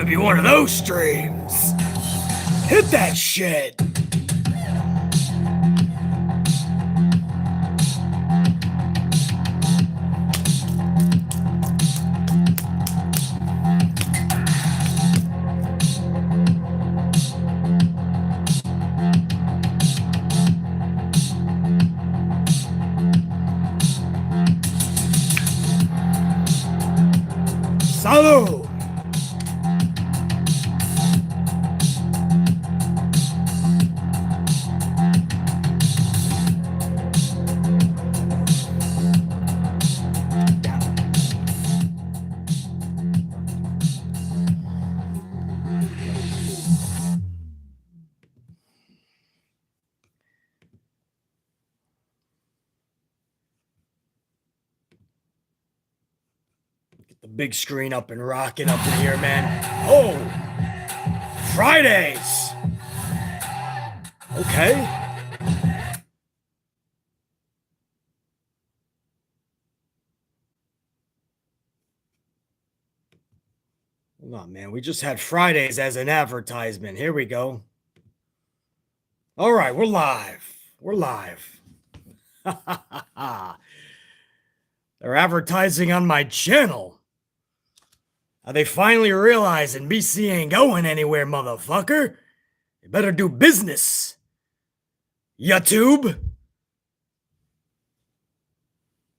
be one of those streams. Hit that shit. Salud. Get the big screen up and rocking up in here, man. Oh, Fridays. Okay. Hold on, man. We just had Fridays as an advertisement. Here we go. All right, we're live. We're live. They're advertising on my channel. Are they finally realizing BC ain't going anywhere, motherfucker? You better do business. YouTube.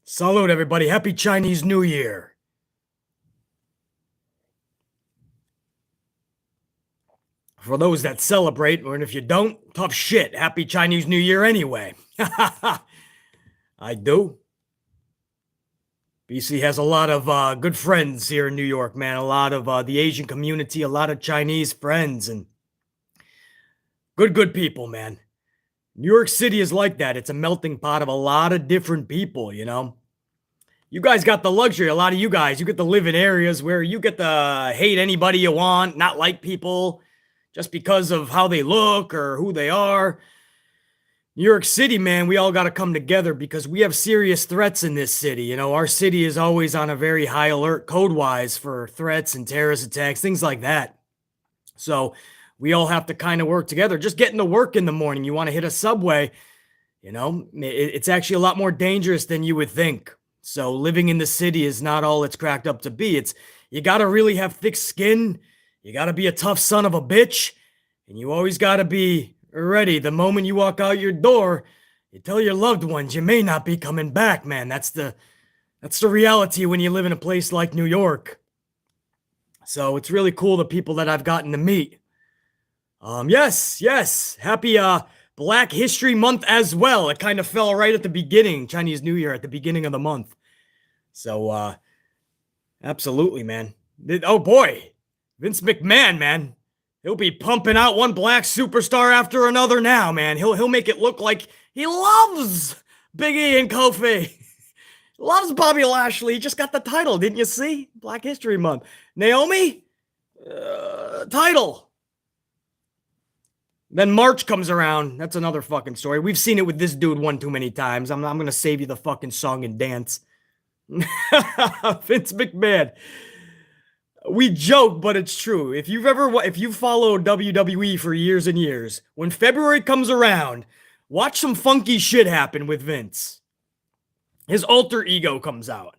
Salute, everybody. Happy Chinese New Year. For those that celebrate, or if you don't, tough shit. Happy Chinese New Year anyway. I do. BC has a lot of good friends here in New York, man. A lot of the Asian community, a lot of Chinese friends, and good people, man. New York City is like that. It's a melting pot of a lot of different people, you know. You guys got the luxury, a lot of you guys, you get to live in areas where you get to hate anybody you want, not like people just because of how they look or who they are. New York City, man, we all got to come together because we have serious threats in this city. You know, our city is always on a very high alert code-wise for threats and terrorist attacks, things like that. So we all have to kind of work together. Just getting to work in the morning, you want to hit a subway, you know, it's actually a lot more dangerous than you would think. So living in the city is not all it's cracked up to be. You got to really have thick skin. You got to be a tough son of a bitch. And you always got to be ready. The moment you walk out your door, you tell your loved ones you may not be coming back, man. That's the reality when you live in a place like New York. So it's really cool, the people that I've gotten to meet. Yes. Happy Black History Month as well. It kind of fell right at the beginning, Chinese New Year at the beginning of the month. So absolutely, man. Oh boy, Vince McMahon, man. He'll be pumping out one black superstar after another now, man. He'll make it look like he loves Big E and Kofi. Loves Bobby Lashley. He just got the title, didn't you see? Black History Month. Naomi, title. Then March comes around. That's another fucking story. We've seen it with this dude one too many times. I'm going to save you the fucking song and dance. Vince McMahon. We joke, but it's true. If you followed WWE for years and years, when February comes around, watch some funky shit happen with Vince. His alter ego comes out.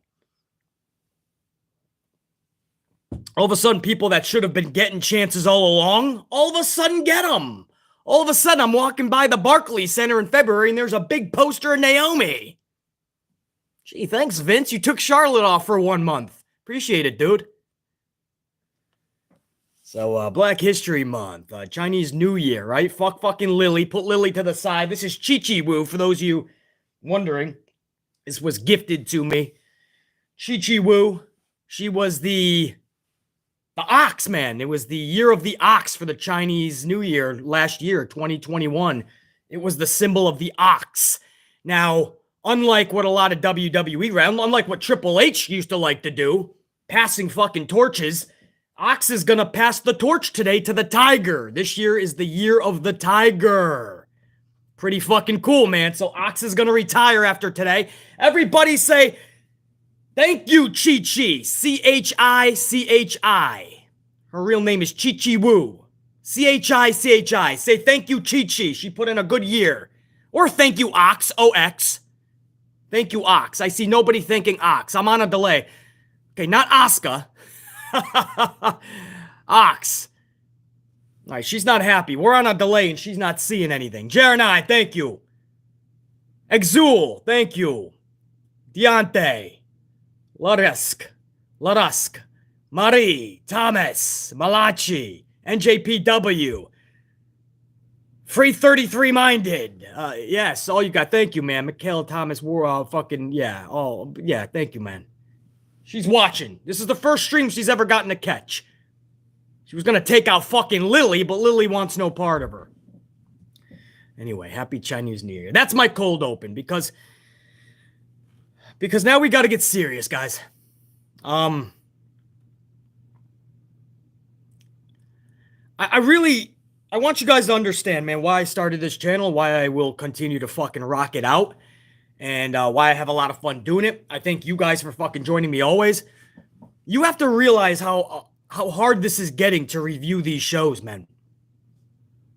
All of a sudden, people that should have been getting chances all along, all of a sudden get them. All of a sudden, I'm walking by the Barclays Center in February, and there's a big poster of Naomi. Gee, thanks, Vince. You took Charlotte off for 1 month. Appreciate it, dude. So, Black History Month, Chinese New Year, right? Fucking Lily. Put Lily to the side. This is Chi-Chi Wu, for those of you wondering. This was gifted to me. Chi-Chi Wu. She was the ox, man. It was the year of the ox for the Chinese New Year last year, 2021. It was the symbol of the ox. Now, unlike what a lot of WWE, unlike what Triple H used to like to do, passing fucking torches, Ox is going to pass the torch today to the Tiger. This year is the year of the Tiger. Pretty fucking cool, man. So Ox is going to retire after today. Everybody say, thank you, Chi-Chi. C-H-I-C-H-I. Her real name is Chi Chi Wu. Chichi. Say thank you, Chi Chi. She put in a good year. Or thank you, Ox. O-X. Thank you, Ox. I see nobody thanking Ox. I'm on a delay. Okay, not Asuka. Ox. All right, she's not happy. We're on a delay and she's not seeing anything. Jeremy, thank you. Exul, thank you. Deontay. Larusk. Marie. Thomas. Malachi. NJPW. Free 33 minded. Yes, all you got. Thank you, man. Michaela Thomas. We're fucking, yeah. Oh, yeah, thank you, man. She's watching. This is the first stream she's ever gotten to catch. She was going to take out fucking Lily, but Lily wants no part of her. Anyway, happy Chinese New Year. That's my cold open because now we got to get serious, guys. I want you guys to understand, man, why I started this channel, why I will continue to fucking rock it out, and why I have a lot of fun doing it. I thank you guys for fucking joining me always. You have to realize how hard this is getting to review these shows, man.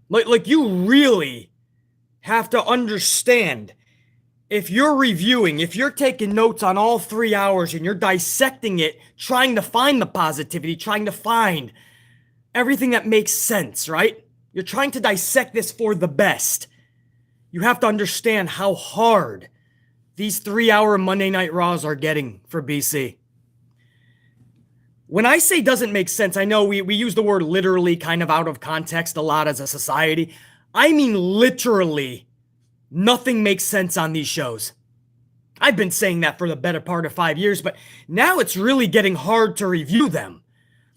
Like you really have to understand, if you're reviewing, if you're taking notes on all 3 hours and you're dissecting it, trying to find the positivity, trying to find everything that makes sense, right? You're trying to dissect this for the best. You have to understand how hard these 3-hour Monday Night Raws are getting for BC. When I say doesn't make sense, I know we use the word literally kind of out of context a lot as a society. I mean literally nothing makes sense on these shows. I've been saying that for the better part of 5 years, but now it's really getting hard to review them.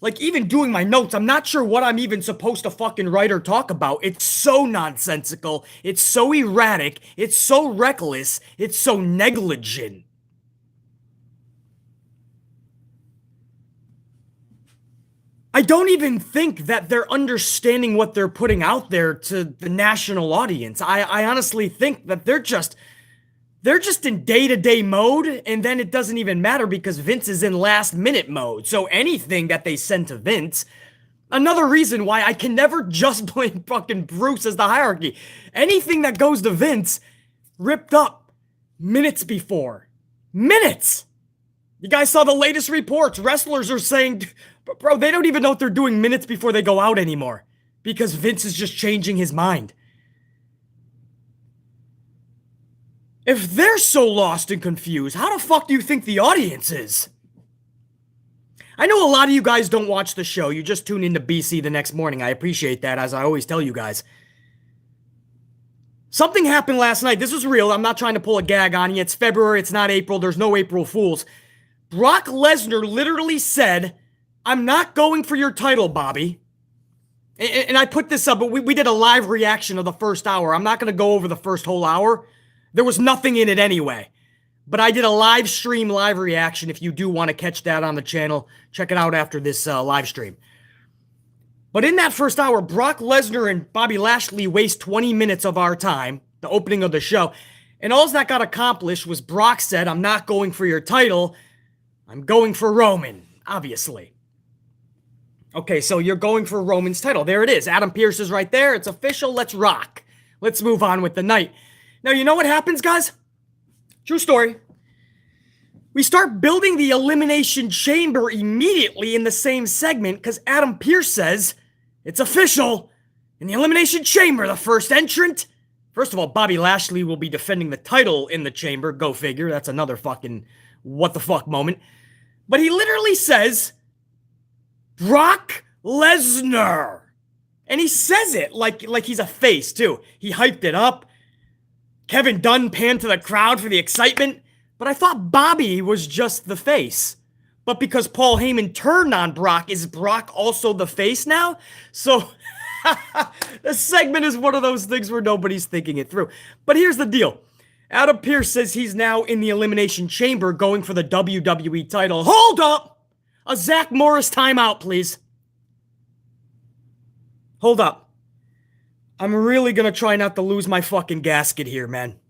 Like, even doing my notes, I'm not sure what I'm even supposed to fucking write or talk about. It's so nonsensical. It's so erratic. It's so reckless. It's so negligent. I don't even think that they're understanding what they're putting out there to the national audience. I honestly think that they're just in day-to-day mode, and then it doesn't even matter because Vince is in last-minute mode. So anything that they send to Vince, another reason why I can never just blame fucking Bruce as the hierarchy. Anything that goes to Vince, ripped up minutes before. Minutes! You guys saw the latest reports. Wrestlers are saying, bro, they don't even know what they're doing minutes before they go out anymore because Vince is just changing his mind. If they're so lost and confused, how the fuck do you think the audience is? I know a lot of you guys don't watch the show. You just tune into BC the next morning. I appreciate that, as I always tell you guys. Something happened last night. This is real. I'm not trying to pull a gag on you. It's February. It's not April. There's no April Fools. Brock Lesnar literally said, "I'm not going for your title, Bobby." And I put this up, but we did a live reaction of the first hour. I'm not going to go over the first whole hour. There was nothing in it anyway. But I did a live stream, live reaction. If you do want to catch that on the channel, check it out after this live stream. But in that first hour, Brock Lesnar and Bobby Lashley waste 20 minutes of our time, the opening of the show. And all that got accomplished was Brock said, "I'm not going for your title. I'm going for Roman," obviously. Okay, so you're going for Roman's title. There it is. Adam Pearce is right there. It's official. Let's rock. Let's move on with the night. Now, you know what happens, guys? True story. We start building the Elimination Chamber immediately in the same segment because Adam Pearce says it's official. In the Elimination Chamber, the first entrant. First of all, Bobby Lashley will be defending the title in the chamber. Go figure. That's another fucking what the fuck moment. But he literally says, Brock Lesnar. And he says it like he's a face, too. He hyped it up. Kevin Dunn panned to the crowd for the excitement. But I thought Bobby was just the face. But because Paul Heyman turned on Brock, is Brock also the face now? So the segment is one of those things where nobody's thinking it through. But here's the deal. Adam Pearce says he's now in the Elimination Chamber going for the WWE title. Hold up! A Zach Morris timeout, please. Hold up. I'm really gonna try not to lose my fucking gasket here, man.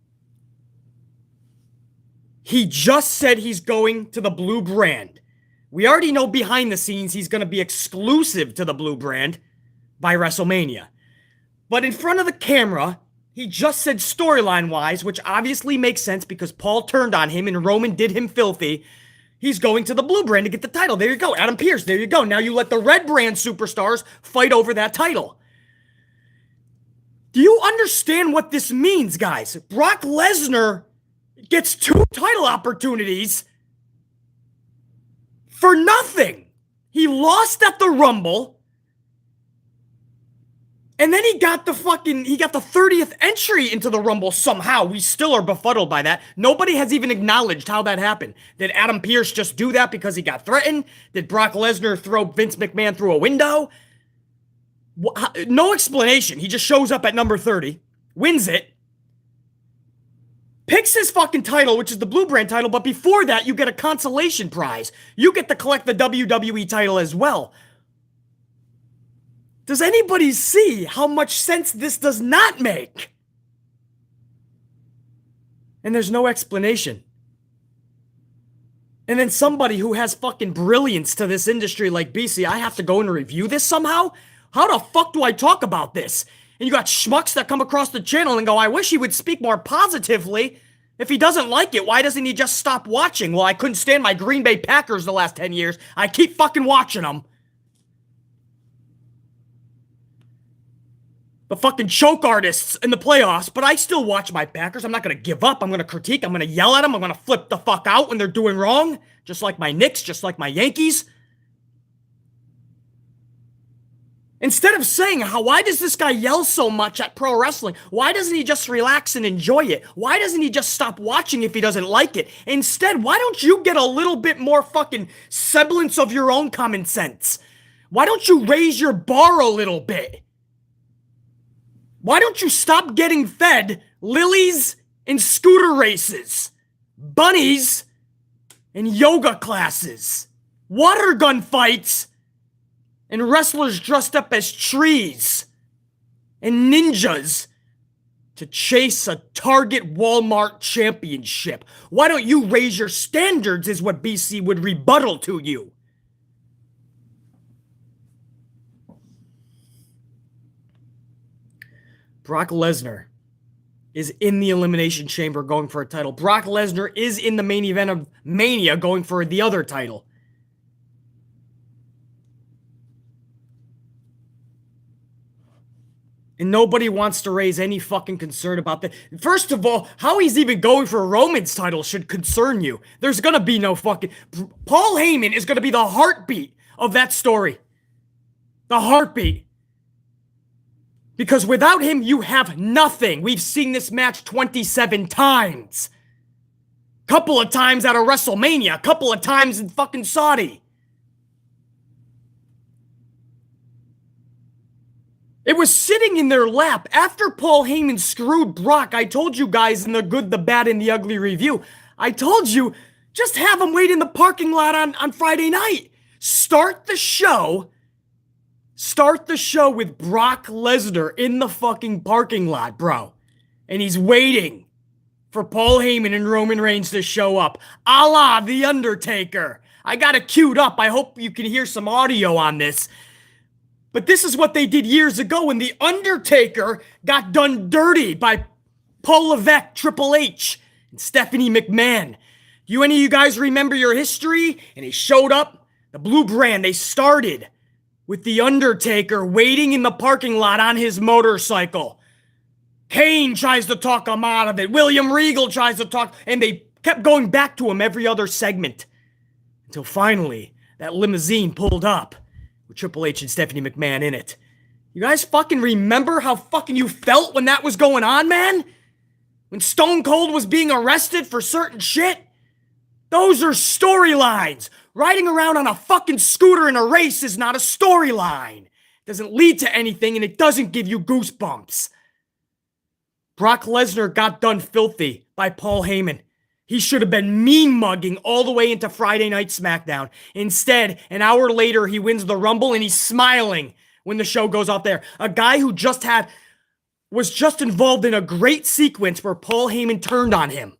He just said he's going to the blue brand. We already know behind the scenes he's going to be exclusive to the blue brand by WrestleMania. But in front of the camera, he just said storyline-wise, which obviously makes sense because Paul turned on him and Roman did him filthy. He's going to the blue brand to get the title. There you go. Adam Pearce, there you go. Now you let the red brand superstars fight over that title. Do you understand what this means, guys? Brock Lesnar gets 2 title opportunities for nothing. He lost at the Rumble. And then he got the 30th entry into the Rumble somehow. We still are befuddled by that. Nobody has even acknowledged how that happened. Did Adam Pearce just do that because he got threatened? Did Brock Lesnar throw Vince McMahon through a window? No explanation. He just shows up at number 30, wins it, picks his fucking title, which is the blue brand title, but before that, you get a consolation prize. You get to collect the WWE title as well. Does anybody see how much sense this does not make? And there's no explanation. And then somebody who has fucking brilliance to this industry like BC, I have to go and review this somehow? How the fuck do I talk about this? And you got schmucks that come across the channel and go, I wish he would speak more positively. If he doesn't like it, why doesn't he just stop watching? Well, I couldn't stand my Green Bay Packers the last 10 years. I keep fucking watching them. The fucking choke artists in the playoffs, but I still watch my Packers. I'm not going to give up. I'm going to critique. I'm going to yell at them. I'm going to flip the fuck out when they're doing wrong. Just like my Knicks, just like my Yankees. Instead of saying, why does this guy yell so much at pro wrestling? Why doesn't he just relax and enjoy it? Why doesn't he just stop watching if he doesn't like it? Instead, why don't you get a little bit more fucking semblance of your own common sense? Why don't you raise your bar a little bit? Why don't you stop getting fed lilies and scooter races, bunnies and yoga classes, water gun fights, and wrestlers dressed up as trees and ninjas to chase a Target Walmart championship? Why don't you raise your standards is what BC would rebuttal to you. Brock Lesnar is in the Elimination Chamber going for a title. Brock Lesnar is in the main event of Mania going for the other title. And nobody wants to raise any fucking concern about that. First of all, how he's even going for Roman's title should concern you. There's gonna be no fucking... Paul Heyman is gonna be the heartbeat of that story. The heartbeat. Because without him, you have nothing. We've seen this match 27 times. Couple of times at a WrestleMania. A couple of times in fucking Saudi. It was sitting in their lap. After Paul Heyman screwed Brock, I told you guys in the good, the bad, and the ugly review, I told you, just have him wait in the parking lot on Friday night. Start the show with Brock Lesnar in the fucking parking lot, bro. And he's waiting for Paul Heyman and Roman Reigns to show up. A la The Undertaker. I got it queued up. I hope you can hear some audio on this. But this is what they did years ago when The Undertaker got done dirty by Paul Levesque, Triple H, and Stephanie McMahon. Any of you guys remember your history? And he showed up. The blue brand, they started with The Undertaker waiting in the parking lot on his motorcycle. Kane tries to talk him out of it. William Regal tries to talk, and they kept going back to him every other segment. Until finally, that limousine pulled up with Triple H and Stephanie McMahon in it. You guys fucking remember how fucking you felt when that was going on, man? When Stone Cold was being arrested for certain shit? Those are storylines. Riding around on a fucking scooter in a race is not a storyline. It doesn't lead to anything and it doesn't give you goosebumps. Brock Lesnar got done filthy by Paul Heyman. He should have been mean mugging all the way into Friday Night SmackDown. Instead, an hour later, he wins the Rumble and he's smiling when the show goes off there. A guy who was just involved in a great sequence where Paul Heyman turned on him.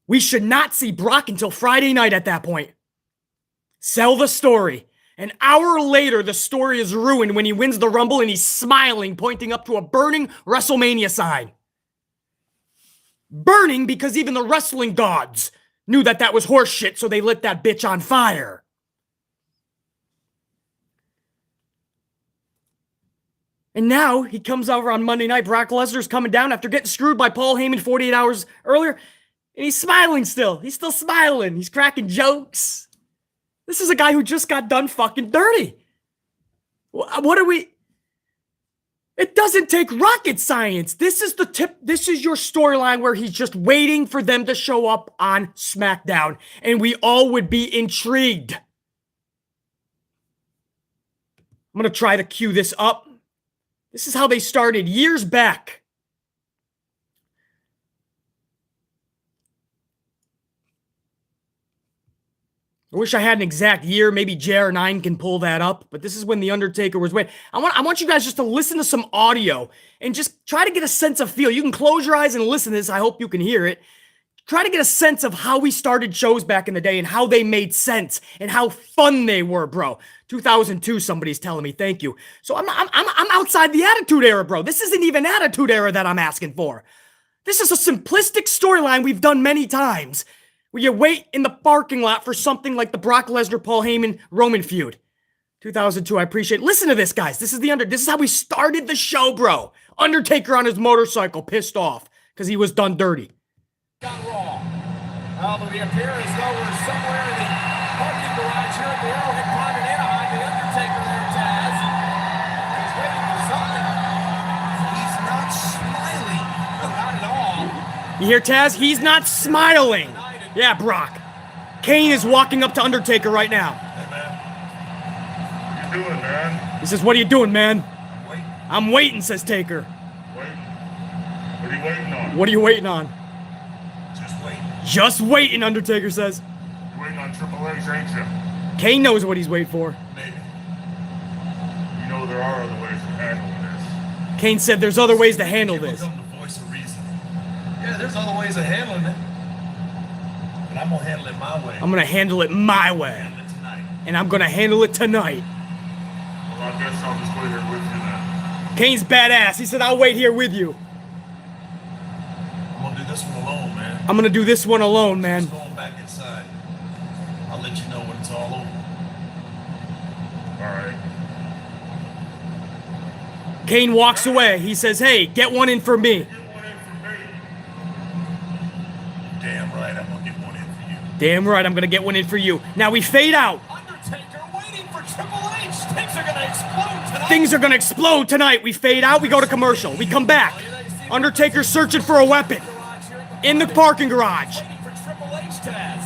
We should not see Brock until Friday night at that point. Sell the story. An hour later, the story is ruined when he wins the Rumble and he's smiling, pointing up to a burning WrestleMania sign. Burning because even the wrestling gods knew that that was horseshit, so they lit that bitch on fire. And now he comes over on Monday night. Brock Lesnar's coming down after getting screwed by Paul Heyman 48 hours earlier. And he's smiling still. He's still smiling. He's cracking jokes. This is a guy who just got done fucking dirty. What are we... It doesn't take rocket science. This is the tip. This is your storyline where he's just waiting for them to show up on SmackDown. And we all would be intrigued. I'm going to try to cue this up. This is how they started years back. I wish I had an exact year. Maybe JR9 can pull that up. But this is when The Undertaker was waiting. I want you guys just to listen to some audio and just try to get a sense of feel. You can close your eyes and listen to this. I hope you can hear it. Try to get a sense of how we started shows back in the day and how they made sense and how fun they were, bro. 2002, somebody's telling me. Thank you. So I'm outside the Attitude Era, bro. This isn't even Attitude Era that I'm asking for. This is a simplistic storyline we've done many times, where you wait in the parking lot for something like the Brock Lesnar, Paul Heyman, Roman feud. 2002, I appreciate it. Listen to this, guys. This is how we started the show, bro. Undertaker on his motorcycle, pissed off because he was done dirty. On Raw. Although we appear as though we're somewhere in the parking garage here at the Arrowhead Pond in Anaheim. The Undertaker there, Taz. He's waiting for something. He's not smiling. Not at all. You hear Taz? He's not smiling. Yeah, Brock. Kane is walking up to Undertaker right now. Hey, man. What you doing, man? He says, what are you doing, man? I'm waiting. I'm waiting, says Taker. Waiting. What are you waiting on? What are you waiting on? Just waiting. Just waiting, Undertaker says. You're waiting on Triple H, ain't you? Kane knows what he's waiting for. Maybe. You know there are other ways to handle this. Kane said there's other ways to handle this. Become the voice of reason. Yeah, there's other ways of handling it. But I'm gonna handle it my way. I'm gonna handle it my way. Handle it tonight. And I'm gonna handle it tonight. Well, I guess I'll just wait here with you then. Kane's badass. He said, I'll wait here with you. I'm gonna do this one alone, man. I'm gonna do this one alone, man. Just going back inside. I'll let you know when it's all over. Alright. Kane walks away. He says, hey, get one in for me. Get one in for me. Damn right, I'm gonna get one in for you. Damn right, I'm gonna get one in for you. Now we fade out. Undertaker waiting for Triple H. Things are gonna explode tonight. Things are gonna explode tonight. We fade out. We go to commercial. We come back. Undertaker's searching for a weapon in the parking garage. Waiting for Triple H, Taz.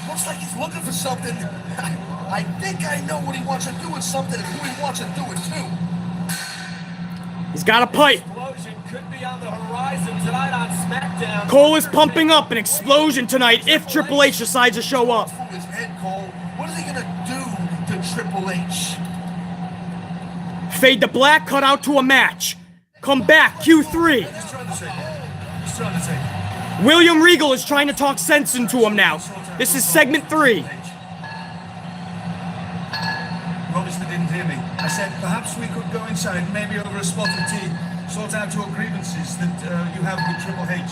Looks like he's looking for something. I think I know what he wants to do with something and who he wants to do it to. He's got a pipe. Explosion could be on the horizon tonight on SmackDown. Cole is pumping up an explosion tonight if Triple H decides to show up. Through his head, Cole. What is he gonna do to Triple H? Fade to black, cut out to a match. Come back, Q3. He's trying to say that. He's trying to say that. William Regal is trying to talk sense into him now. This is segment 3. You obviously didn't hear me. I said perhaps we could go inside, maybe over a spot of tea, sort out your grievances that you have with Triple H.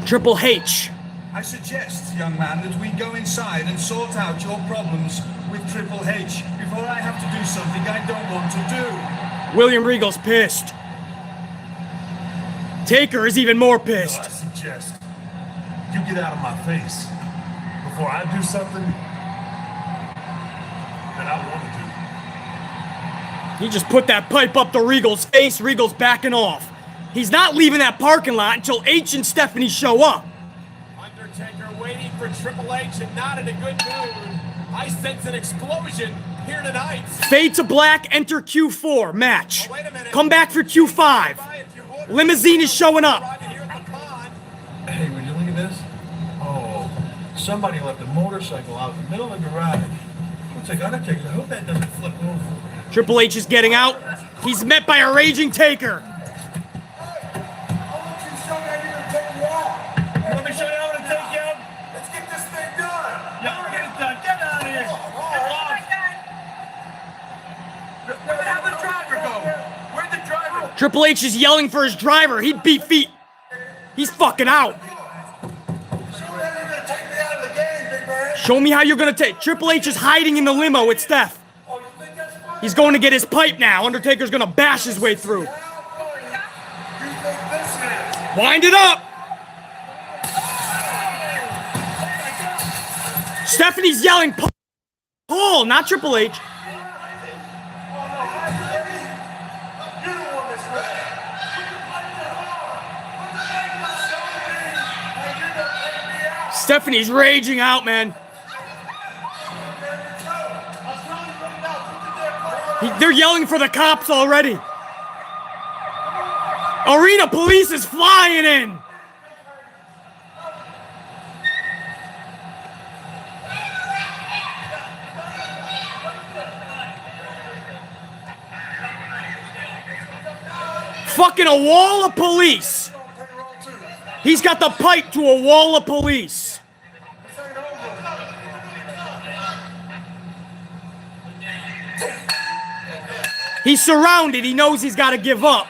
Triple H. I suggest, young man, that we go inside and sort out your problems with Triple H before I have to do something I don't want to do. William Regal's pissed. Taker is even more I pissed. suggest you get out of my face before I do something that I want to do. He just put that pipe up to Regal's face. Regal's backing off. He's not leaving that parking lot until H and Stephanie show up. Undertaker waiting for Triple H and not in a good mood. I sense an explosion here tonight. Fade to black, enter Q4 match. Oh, wait a minute. Come back for Q5. Limousine is showing up. Hey, would you look at this? Oh, somebody left a motorcycle out in the middle of the garage. Looks like Undertaker. I hope that doesn't flip over. Triple H is getting out. He's met by a raging Taker. Let me show you how to take you out. Let's get this thing done. Yeah. Triple H is yelling for his driver. He beat feet. He's fucking out. Show me how you're gonna take. Triple H is hiding in the limo with Steph. He's going to get his pipe now. Undertaker's gonna bash his way through. Wind it up. Stephanie's yelling, Paul, not Triple H. Stephanie's raging out, man. They're yelling for the cops already. Arena police is flying in. Fucking a wall of police. He's got the pipe to a wall of police. He's surrounded. He knows he's got to give up.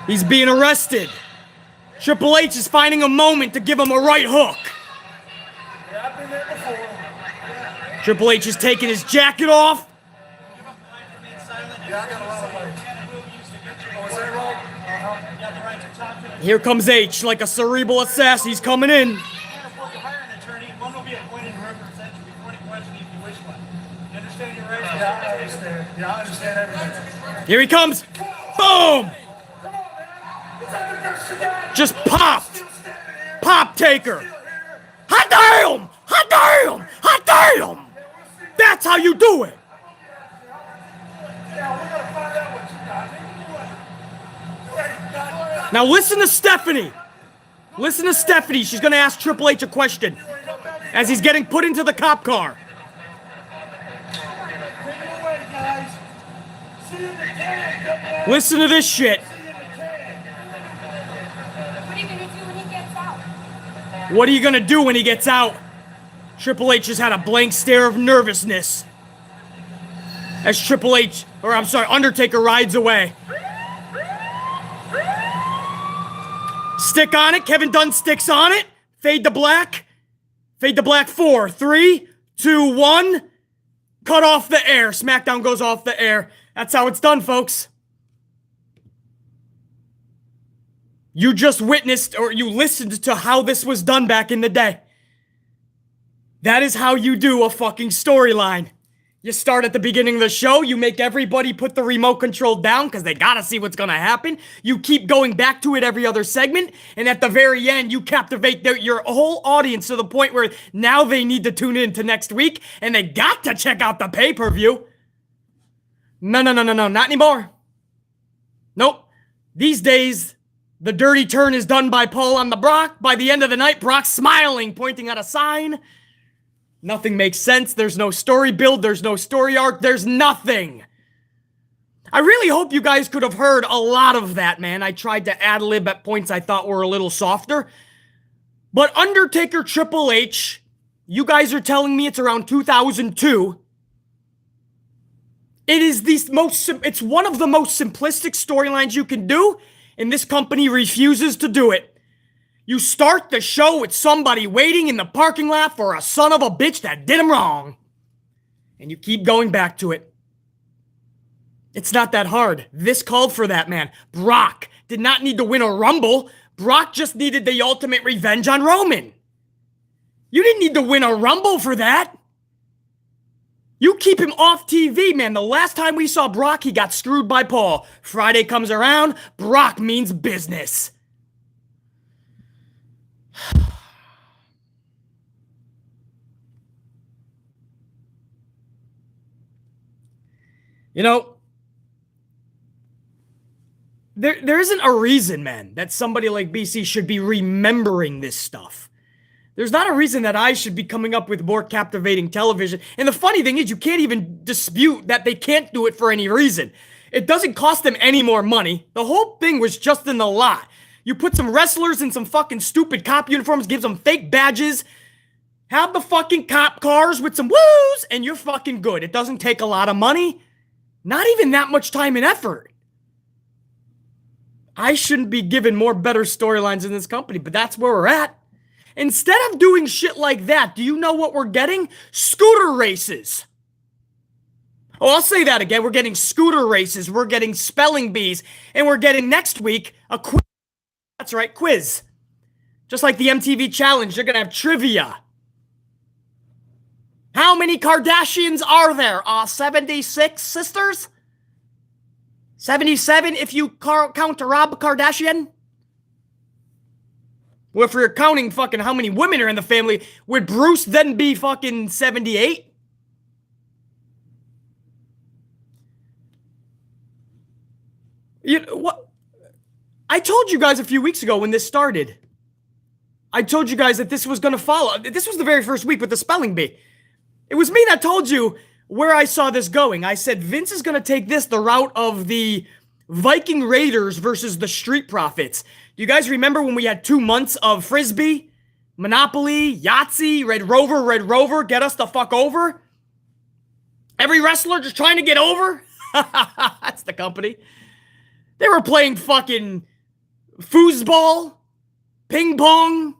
He's being arrested. Triple H is finding a moment to give him a right hook. Triple H is taking his jacket off. Here comes H like a cerebral assassin. He's coming in. Yeah, I understand everything. Here he comes. Boom! Just popped. Pop taker. Hot damn! Hot damn! Hot damn! That's how you do it. Now listen to Stephanie. Listen to Stephanie. She's going to ask Triple H a question as he's getting put into the cop car. Listen to this shit. What are you gonna do when he gets out? Triple H has had a blank stare of nervousness as Undertaker rides away. Stick on it. Kevin Dunn sticks on it. Fade to black. Fade to black 4, 3, 2, 1. Cut off the air. SmackDown goes off the air. That's how it's done, folks. You just witnessed or you listened to how this was done back in the day. That is how you do a fucking storyline. You start at the beginning of the show, you make everybody put the remote control down because they gotta see what's gonna happen. You keep going back to it every other segment, and at the very end, you captivate your whole audience to the point where now they need to tune in to next week, and they got to check out the pay-per-view. No, not anymore. Nope. These days, the dirty turn is done by Paul on the Brock. By the end of the night, Brock's smiling, pointing at a sign. Nothing makes sense. There's no story build. There's no story arc. There's nothing. I really hope you guys could have heard a lot of that, man. I tried to ad-lib at points I thought were a little softer. But Undertaker Triple H, you guys are telling me it's around 2002. It's one of the most simplistic storylines you can do, and this company refuses to do it. You start the show with somebody waiting in the parking lot for a son of a bitch that did him wrong. And you keep going back to it. It's not that hard. This called for that, man. Brock did not need to win a Rumble. Brock just needed the ultimate revenge on Roman. You didn't need to win a Rumble for that. You keep him off TV, man. The last time we saw Brock, he got screwed by Paul. Friday comes around, Brock means business. You know, there isn't a reason, man, that somebody like BC should be remembering this stuff. There's not a reason that I should be coming up with more captivating television. And the funny thing is, you can't even dispute that they can't do it for any reason. It doesn't cost them any more money. The whole thing was just in the lot. You put some wrestlers in some fucking stupid cop uniforms, give them fake badges, have the fucking cop cars with some woos, and you're fucking good. It doesn't take a lot of money. Not even that much time and effort. I shouldn't be given more better storylines in this company, but that's where we're at. Instead of doing shit like that, do you know what we're getting? Scooter races. Oh, I'll say that again. We're getting scooter races. We're getting spelling bees. And we're getting next week a quiz. That's right, quiz. Just like the MTV Challenge, you're going to have trivia. How many Kardashians are there? 76 sisters? 77 if you count Rob Kardashian? Well, if you're counting fucking how many women are in the family, would Bruce then be fucking 78? You know, what? I told you guys a few weeks ago when this started. I told you guys that this was going to follow. This was the very first week with the spelling bee. It was me that told you where I saw this going. I said Vince is going to take this the route of the Viking Raiders versus the Street Profits. Do you guys remember when we had 2 months of Frisbee, Monopoly, Yahtzee, Red Rover, get us the fuck over? Every wrestler just trying to get over? That's the company. They were playing fucking foosball, ping pong.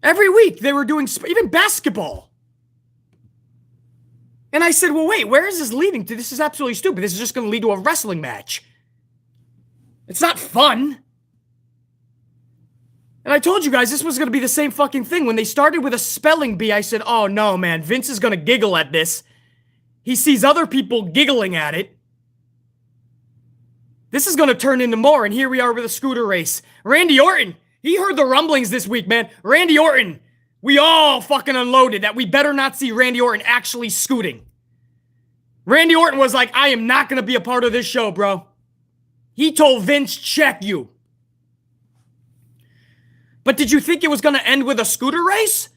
Every week they were doing even basketball. And I said, well, wait, where is this leading to? This is absolutely stupid. This is just going to lead to a wrestling match. It's not fun. And I told you guys this was going to be the same fucking thing. When they started with a spelling bee, I said, oh no, man, Vince is going to giggle at this. He sees other people giggling at it. This is going to turn into more, and here we are with a scooter race. Randy Orton, he heard the rumblings this week, man. Randy Orton, we all fucking unloaded that we better not see Randy Orton actually scooting. Randy Orton was like, I am not going to be a part of this show, bro. He told Vince, check you. But did you think it was going to end with a scooter race?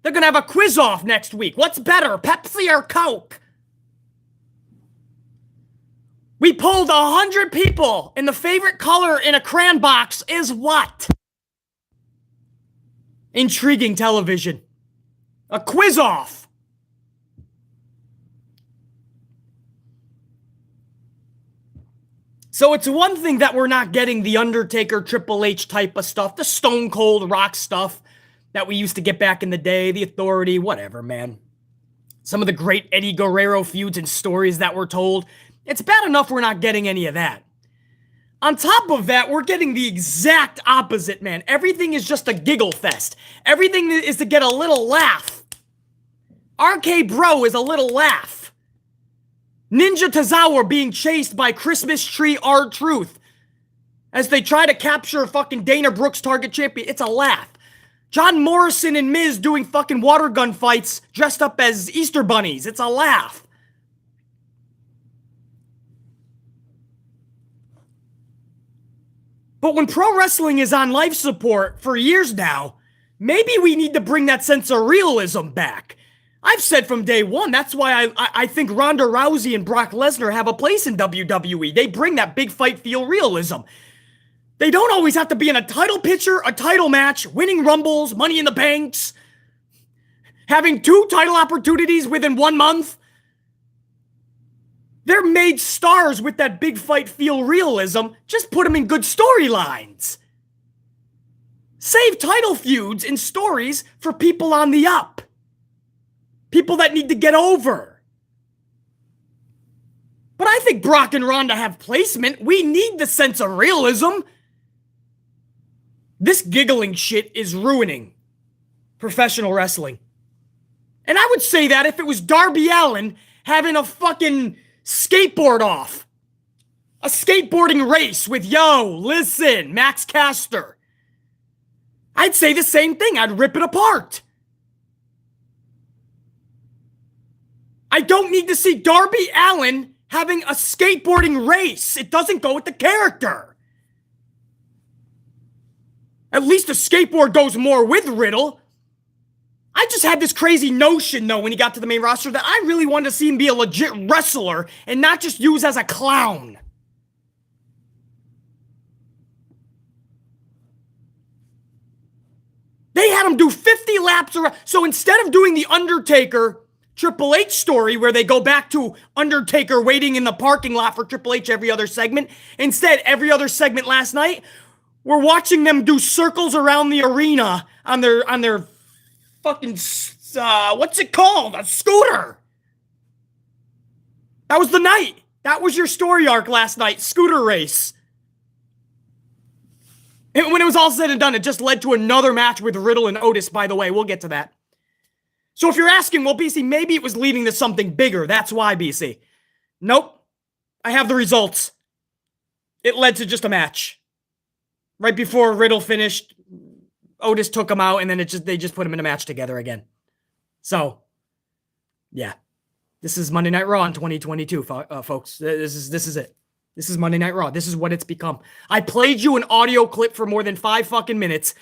They're going to have a quiz-off next week. What's better, Pepsi or Coke? We polled 100 people, and the favorite color in a crayon box is what? Intriguing television. A quiz-off. So it's one thing that we're not getting the Undertaker, Triple H type of stuff, the Stone Cold Rock stuff that we used to get back in the day, the Authority, whatever, man. Some of the great Eddie Guerrero feuds and stories that were told. It's bad enough we're not getting any of that. On top of that, we're getting the exact opposite, man. Everything is just a giggle fest. Everything is to get a little laugh. RK Bro is a little laugh. Ninja Tozawa being chased by Christmas Tree R-Truth as they try to capture fucking Dana Brooks Target Champion. It's a laugh. John Morrison and Miz doing fucking water gun fights dressed up as Easter bunnies. It's a laugh. But when pro wrestling is on life support for years now, maybe we need to bring that sense of realism back. I've said from day one, that's why I think Ronda Rousey and Brock Lesnar have a place in WWE. They bring that big fight feel realism. They don't always have to be in a title picture, a title match, winning Rumbles, Money in the Banks, having 2 title opportunities within 1 month. They're made stars with that big fight feel realism. Just put them in good storylines. Save title feuds and stories for people on the up. People that need to get over. But I think Brock and Ronda have placement. We need the sense of realism. This giggling shit is ruining professional wrestling. And I would say that if it was Darby Allin having a fucking skateboard off. A skateboarding race with, listen, Max Caster. I'd say the same thing. I'd rip it apart. I don't need to see Darby Allin having a skateboarding race. It doesn't go with the character. At least a skateboard goes more with Riddle. I just had this crazy notion, though, when he got to the main roster that I really wanted to see him be a legit wrestler and not just used as a clown. They had him do 50 laps around. So instead of doing the Undertaker Triple H story where they go back to Undertaker waiting in the parking lot for Triple H every other segment. Instead, every other segment last night, we're watching them do circles around the arena on their fucking, what's it called? A scooter. That was the night. That was your story arc last night, scooter race. And when it was all said and done, it just led to another match with Riddle and Otis, by the way. We'll get to that. So if you're asking, well, BC, maybe it was leading to something bigger. That's why, BC. Nope. I have the results. It led to just a match. Right before Riddle finished, Otis took him out, and then they just put him in a match together again. So, yeah. This is Monday Night Raw in 2022, folks. This is it. This is Monday Night Raw. This is what it's become. I played you an audio clip for more than 5 fucking minutes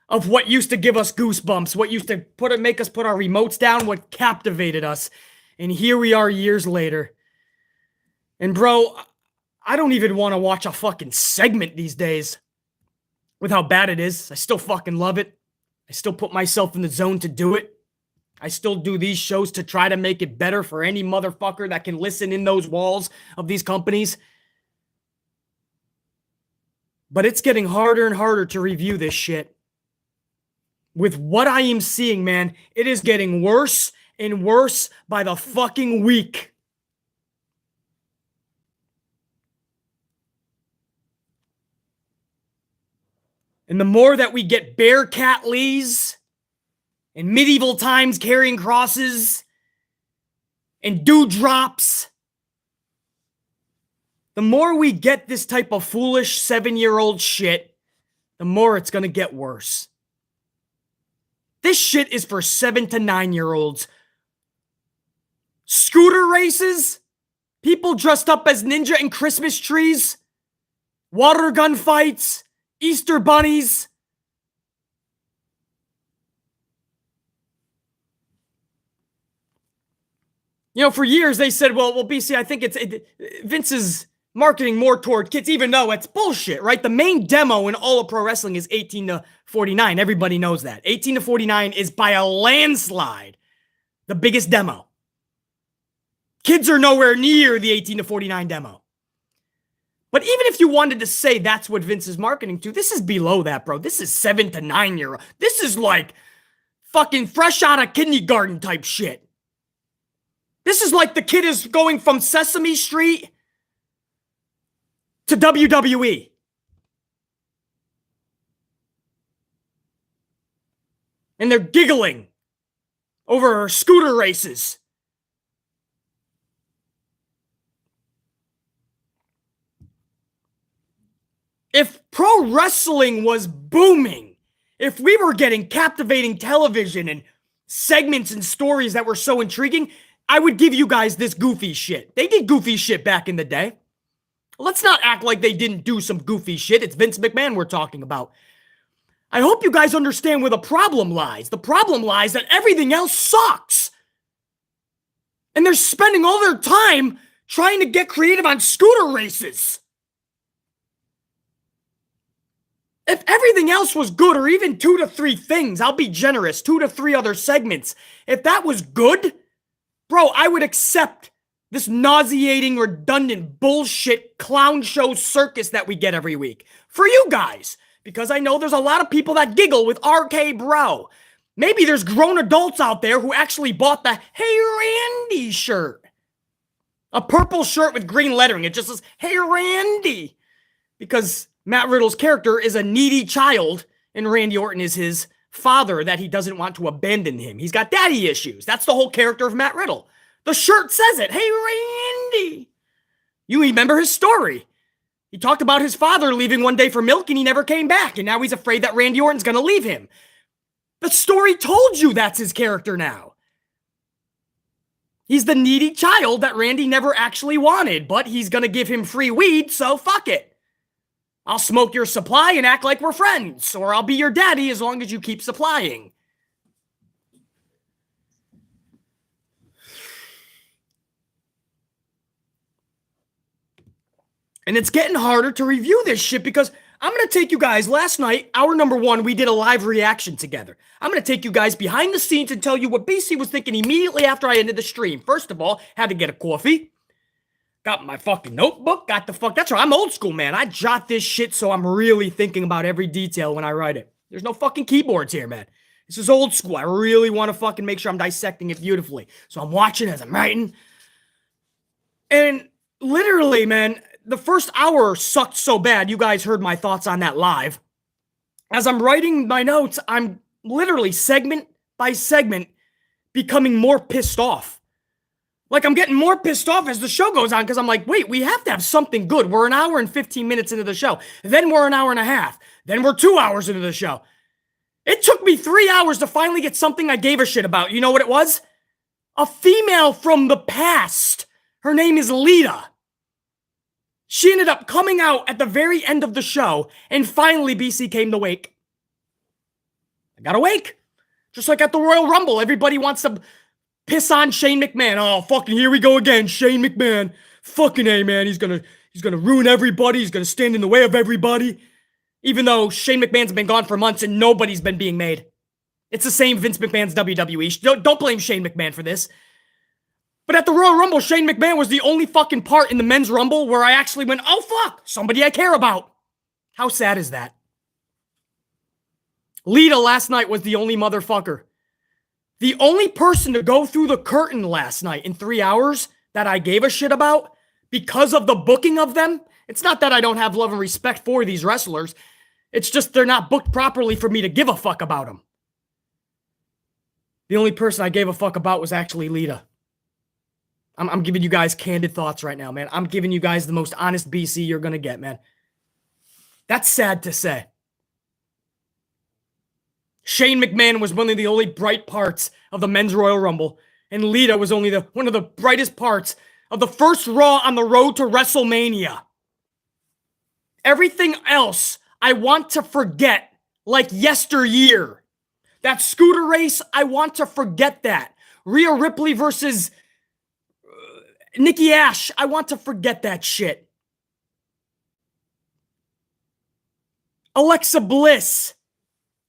of what used to give us goosebumps, what used to make us put our remotes down, what captivated us. And here we are years later. And bro, I don't even want to watch a fucking segment these days with how bad it is. I still fucking love it. I still put myself in the zone to do it. I still do these shows to try to make it better for any motherfucker that can listen in those walls of these companies. But it's getting harder and harder to review this shit. With what I am seeing, man, it is getting worse and worse by the fucking week. And the more that we get Bearcat Lees and medieval times carrying crosses and dewdrops, the more we get this type of foolish 7-year-old shit, the more it's going to get worse. This shit is for 7 to 9-year-olds. Scooter races, people dressed up as ninja and Christmas trees, water gun fights, Easter bunnies. You know, for years they said, well, BC, I think Vince is marketing more toward kids, even though it's bullshit, right? The main demo in all of pro wrestling is 18 to 49. Everybody knows that. 18 to 49 is by a landslide the biggest demo. Kids are nowhere near the 18 to 49 demo. But even if you wanted to say that's what Vince is marketing to, this is below that, bro. This is 7 to 9-year-old. This is like fucking fresh out of kindergarten type shit. This is like the kid is going from Sesame Street to WWE. And they're giggling over scooter races. If pro wrestling was booming, if we were getting captivating television and segments and stories that were so intriguing, I would give you guys this goofy shit. They did goofy shit back in the day. Let's not act like they didn't do some goofy shit. It's Vince McMahon we're talking about. I hope you guys understand where the problem lies. The problem lies that everything else sucks. And they're spending all their time trying to get creative on scooter races. If everything else was good, or even 2 to 3 things, I'll be generous, 2 to 3 other segments. If that was good, bro, I would accept this nauseating, redundant bullshit clown show circus that we get every week. For you guys. Because I know there's a lot of people that giggle with RK Bro. Maybe there's grown adults out there who actually bought the Hey Randy shirt. A purple shirt with green lettering. It just says, Hey Randy. Because Matt Riddle's character is a needy child, and Randy Orton is his father that he doesn't want to abandon him. He's got daddy issues. That's the whole character of Matt Riddle. The shirt says it. Hey, Randy. You remember his story. He talked about his father leaving one day for milk, and he never came back, and now he's afraid that Randy Orton's going to leave him. The story told you that's his character now. He's the needy child that Randy never actually wanted, but he's going to give him free weed, so fuck it. I'll smoke your supply and act like we're friends, or I'll be your daddy as long as you keep supplying. And it's getting harder to review this shit because I'm going to take you guys, last night, hour number 1, we did a live reaction together. I'm going to take you guys behind the scenes and tell you what BC was thinking immediately after I ended the stream. First of all, had to get a coffee. Got my fucking notebook, that's right, I'm old school, man. I jot this shit so I'm really thinking about every detail when I write it. There's no fucking keyboards here, man. This is old school. I really want to fucking make sure I'm dissecting it beautifully. So I'm watching as I'm writing. And literally, man, the first hour sucked so bad. You guys heard my thoughts on that live. As I'm writing my notes, I'm literally segment by segment becoming more pissed off. Like, I'm getting more pissed off as the show goes on because I'm like, wait, we have to have something good. We're an hour and 15 minutes into the show. Then we're an hour and a half. Then we're 2 hours into the show. It took me 3 hours to finally get something I gave a shit about. You know what it was? A female from the past. Her name is Lita. She ended up coming out at the very end of the show, and finally BC came to wake. I got awake. Just like at the Royal Rumble, everybody wants to piss on Shane McMahon. Oh, fucking here we go again. Shane McMahon. Fucking A, man. He's gonna ruin everybody. He's gonna stand in the way of everybody. Even though Shane McMahon's been gone for months and nobody's been being made. It's the same Vince McMahon's WWE. Don't blame Shane McMahon for this. But at the Royal Rumble, Shane McMahon was the only fucking part in the men's Rumble where I actually went, oh fuck, somebody I care about. How sad is that? Lita last night was the only motherfucker. The only person to go through the curtain last night in 3 hours that I gave a shit about because of the booking of them. It's not that I don't have love and respect for these wrestlers. It's just they're not booked properly for me to give a fuck about them. The only person I gave a fuck about was actually Lita. I'm giving you guys candid thoughts right now, man. I'm giving you guys the most honest BC you're going to get, man. That's sad to say. Shane McMahon was one of the only bright parts of the men's Royal Rumble, and Lita was only one of the brightest parts of the first Raw on the road to WrestleMania. Everything else I want to forget like yesteryear. That scooter race, I want to forget that. Rhea Ripley versus Nikki Ash, I want to forget that shit. Alexa Bliss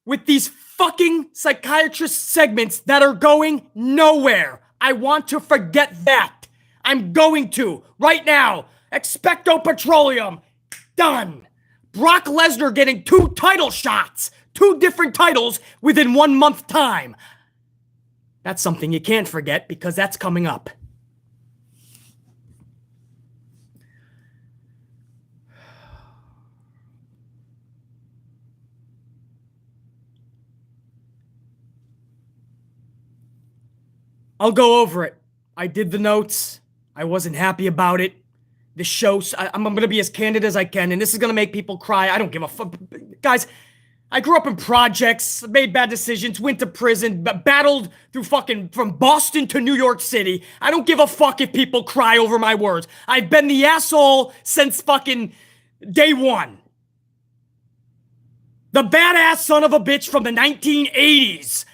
with these fucking psychiatrist segments that are going nowhere. I want to forget that. I'm going to right now. Expecto Petroleum. Done. Brock Lesnar getting 2 title shots. 2 different titles within 1 month time. That's something you can't forget because that's coming up. I'll go over it. I did the notes. I wasn't happy about it. The show, I'm going to be as candid as I can, and this is going to make people cry. I don't give a fuck. Guys, I grew up in projects, made bad decisions, went to prison, battled through fucking from Boston to New York City. I don't give a fuck if people cry over my words. I've been the asshole since fucking day one. The badass son of a bitch from the 1980s.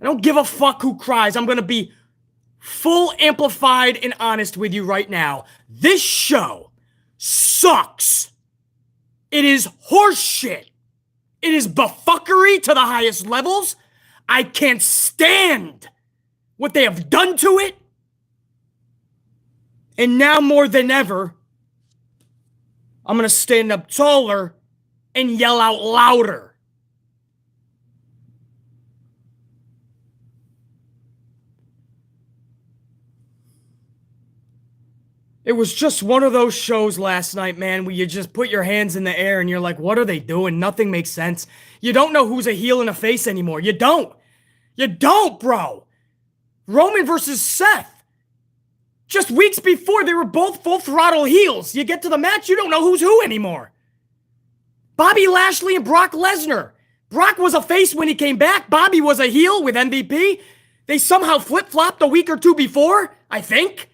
I don't give a fuck who cries. I'm going to be full amplified and honest with you right now. This show sucks. It is horseshit. It is buffuckery to the highest levels. I can't stand what they have done to it. And now more than ever, I'm going to stand up taller and yell out louder. It was just one of those shows last night, man, where you just put your hands in the air and you're like, what are they doing? Nothing makes sense. You don't know who's a heel and a face anymore. You don't. You don't, bro. Roman versus Seth. Just weeks before, they were both full throttle heels. You get to the match, you don't know who's who anymore. Bobby Lashley and Brock Lesnar. Brock was a face when he came back. Bobby was a heel with MVP. They somehow flip-flopped a week or two before, I think.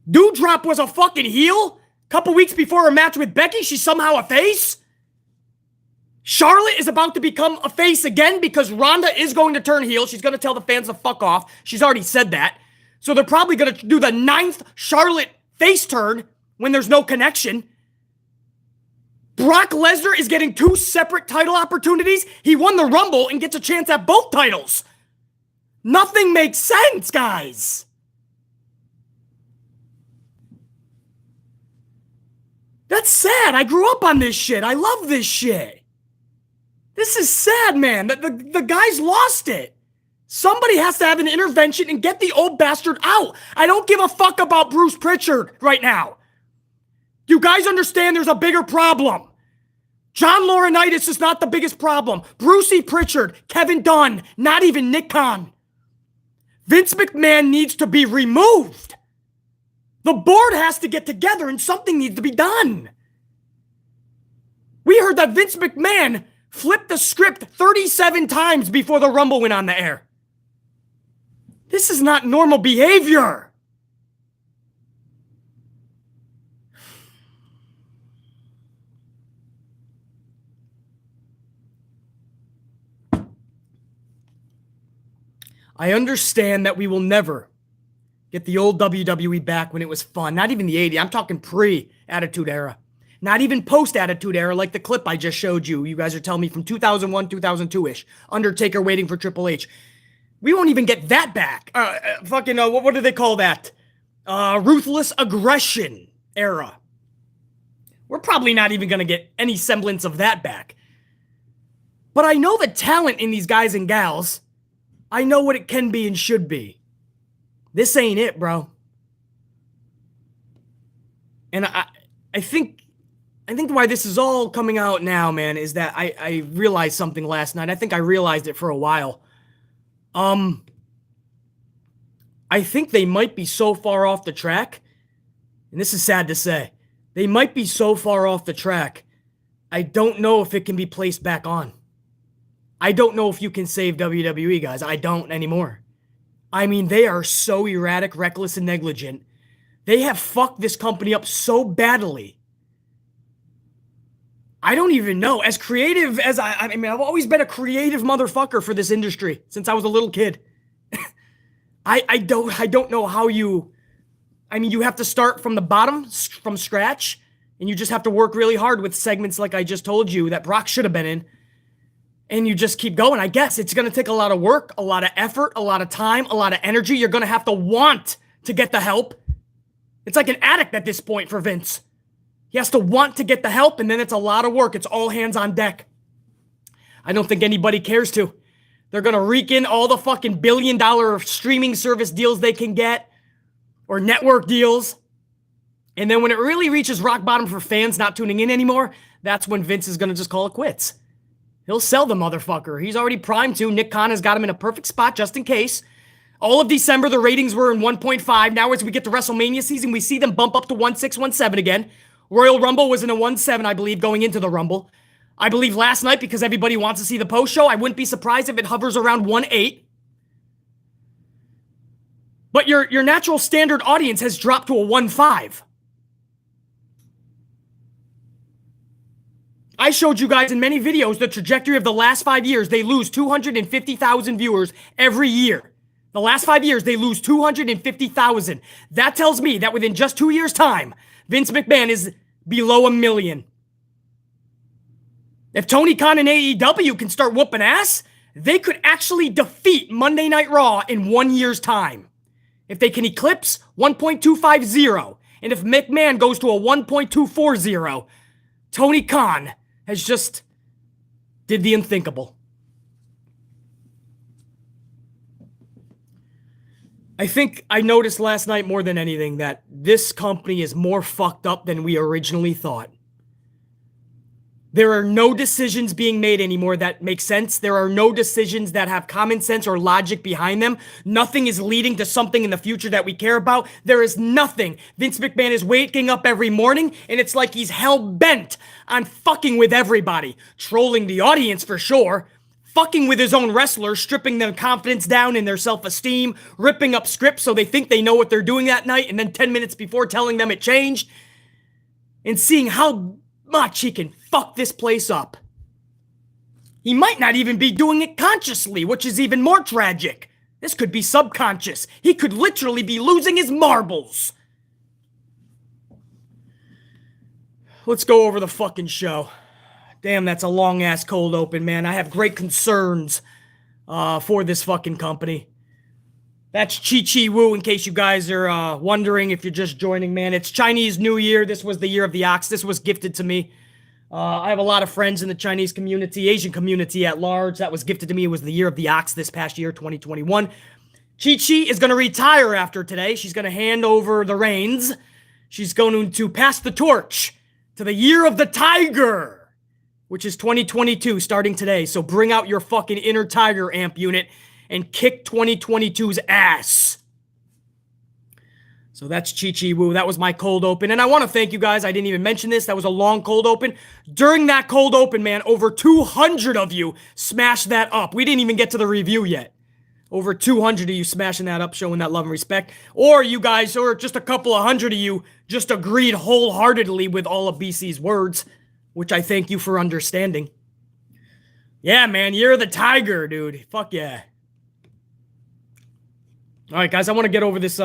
Doudrop was a fucking heel. Couple weeks before her match with Becky, she's somehow a face. Charlotte is about to become a face again because Ronda is going to turn heel. She's going to tell the fans to fuck off. She's already said that. So they're probably going to do the 9th Charlotte face turn when there's no connection. Brock Lesnar is getting 2 separate title opportunities. He won the Rumble and gets a chance at both titles. Nothing makes sense, guys. That's sad. I grew up on this shit. I love this shit. This is sad, man. The guys lost it. Somebody has to have an intervention and get the old bastard out. I don't give a fuck about Bruce Pritchard right now. You guys understand there's a bigger problem. John Laurinaitis is not the biggest problem. Brucey Pritchard, Kevin Dunn, not even Nick Khan. Vince McMahon needs to be removed. The board has to get together and something needs to be done. We heard that Vince McMahon flipped the script 37 times before the Rumble went on the air. This is not normal behavior. I understand that we will never get the old WWE back when it was fun. Not even the 80s. I'm talking pre-Attitude Era. Not even post-Attitude Era like the clip I just showed you. You guys are telling me from 2001, 2002-ish. Undertaker waiting for Triple H. We won't even get that back. What do they call that? Ruthless Aggression Era. We're probably not even going to get any semblance of that back. But I know the talent in these guys and gals. I know what it can be and should be. This ain't it, bro. And I think why this is all coming out now, man, is that I realized something last night. I think I realized it for a while. I think they might be so far off the track, and this is sad to say, they might be so far off the track, I don't know if it can be placed back on. I don't know if you can save WWE, guys. I don't anymore. I mean, they are so erratic, reckless, and negligent. They have fucked this company up so badly. I don't even know. As creative as I mean, I've always been a creative motherfucker for this industry since I was a little kid. I don't know how you, I mean, you have to start from the bottom, from scratch, and you just have to work really hard with segments like I just told you that Brock should have been in. And you just keep going. I guess it's going to take a lot of work, a lot of effort, a lot of time, a lot of energy. You're going to have to want to get the help. It's like an addict at this point for Vince. He has to want to get the help, and then it's a lot of work. It's all hands on deck. I don't think anybody cares to. They're going to rake in all the fucking billion-dollar streaming service deals they can get, or network deals. And then when it really reaches rock bottom for fans not tuning in anymore, that's when Vince is going to just call it quits. He'll sell the motherfucker. He's already primed to. Nick Khan has got him in a perfect spot just in case. All of December, the ratings were in 1.5. Now as we get to WrestleMania season, we see them bump up to 1.6, 1.7 again. Royal Rumble was in a 1.7, I believe, going into the Rumble. I believe last night, because everybody wants to see the post show, I wouldn't be surprised if it hovers around 1.8. But your natural standard audience has dropped to a 1.5. I showed you guys in many videos the trajectory of the last 5 years. They lose 250,000 viewers every year. The last 5 years, they lose 250,000. That tells me that within just 2 years' time, Vince McMahon is below 1 million. If Tony Khan and AEW can start whooping ass, they could actually defeat Monday Night Raw in 1 year's time. If they can eclipse 1.250, and if McMahon goes to a 1.240, Tony Khan has just did the unthinkable. I think I noticed last night more than anything that this company is more fucked up than we originally thought. There are no decisions being made anymore that make sense. There are no decisions that have common sense or logic behind them. Nothing is leading to something in the future that we care about. There is nothing. Vince McMahon is waking up every morning, and it's like he's hell-bent on fucking with everybody. Trolling the audience for sure. Fucking with his own wrestlers, stripping their confidence down in their self-esteem, ripping up scripts so they think they know what they're doing that night, and then 10 minutes before telling them it changed. And seeing how much he can fuck this place up. He might not even be doing it consciously, which is even more tragic. This could be subconscious. He could literally be losing his marbles. Let's go over the fucking show. Damn, that's a long-ass cold open, man. I have great concerns for this fucking company. That's Chi Wu, in case you guys are wondering if you're just joining, man. It's Chinese New Year. This was the year of the ox. This was gifted to me. I have a lot of friends in the Chinese community, Asian community at large. That was gifted to me. It was the year of the ox this past year, 2021. Chi is going to retire after today. She's going to hand over the reins. She's going to pass the torch to the year of the tiger, which is 2022, starting today. So bring out your fucking inner tiger amp unit and kick 2022's ass. So that's Chi Wu. That was my cold open. And I want to thank you guys. I didn't even mention this. That was a long cold open. During that cold open, man, over 200 of you smashed that up. We didn't even get to the review yet. Over 200 of you smashing that up, showing that love and respect. Or you guys, or just a couple of hundred of you just agreed wholeheartedly with all of BC's words, which I thank you for understanding. Yeah, man, you're the tiger, dude. Fuck yeah. All right, guys, I want to get over this.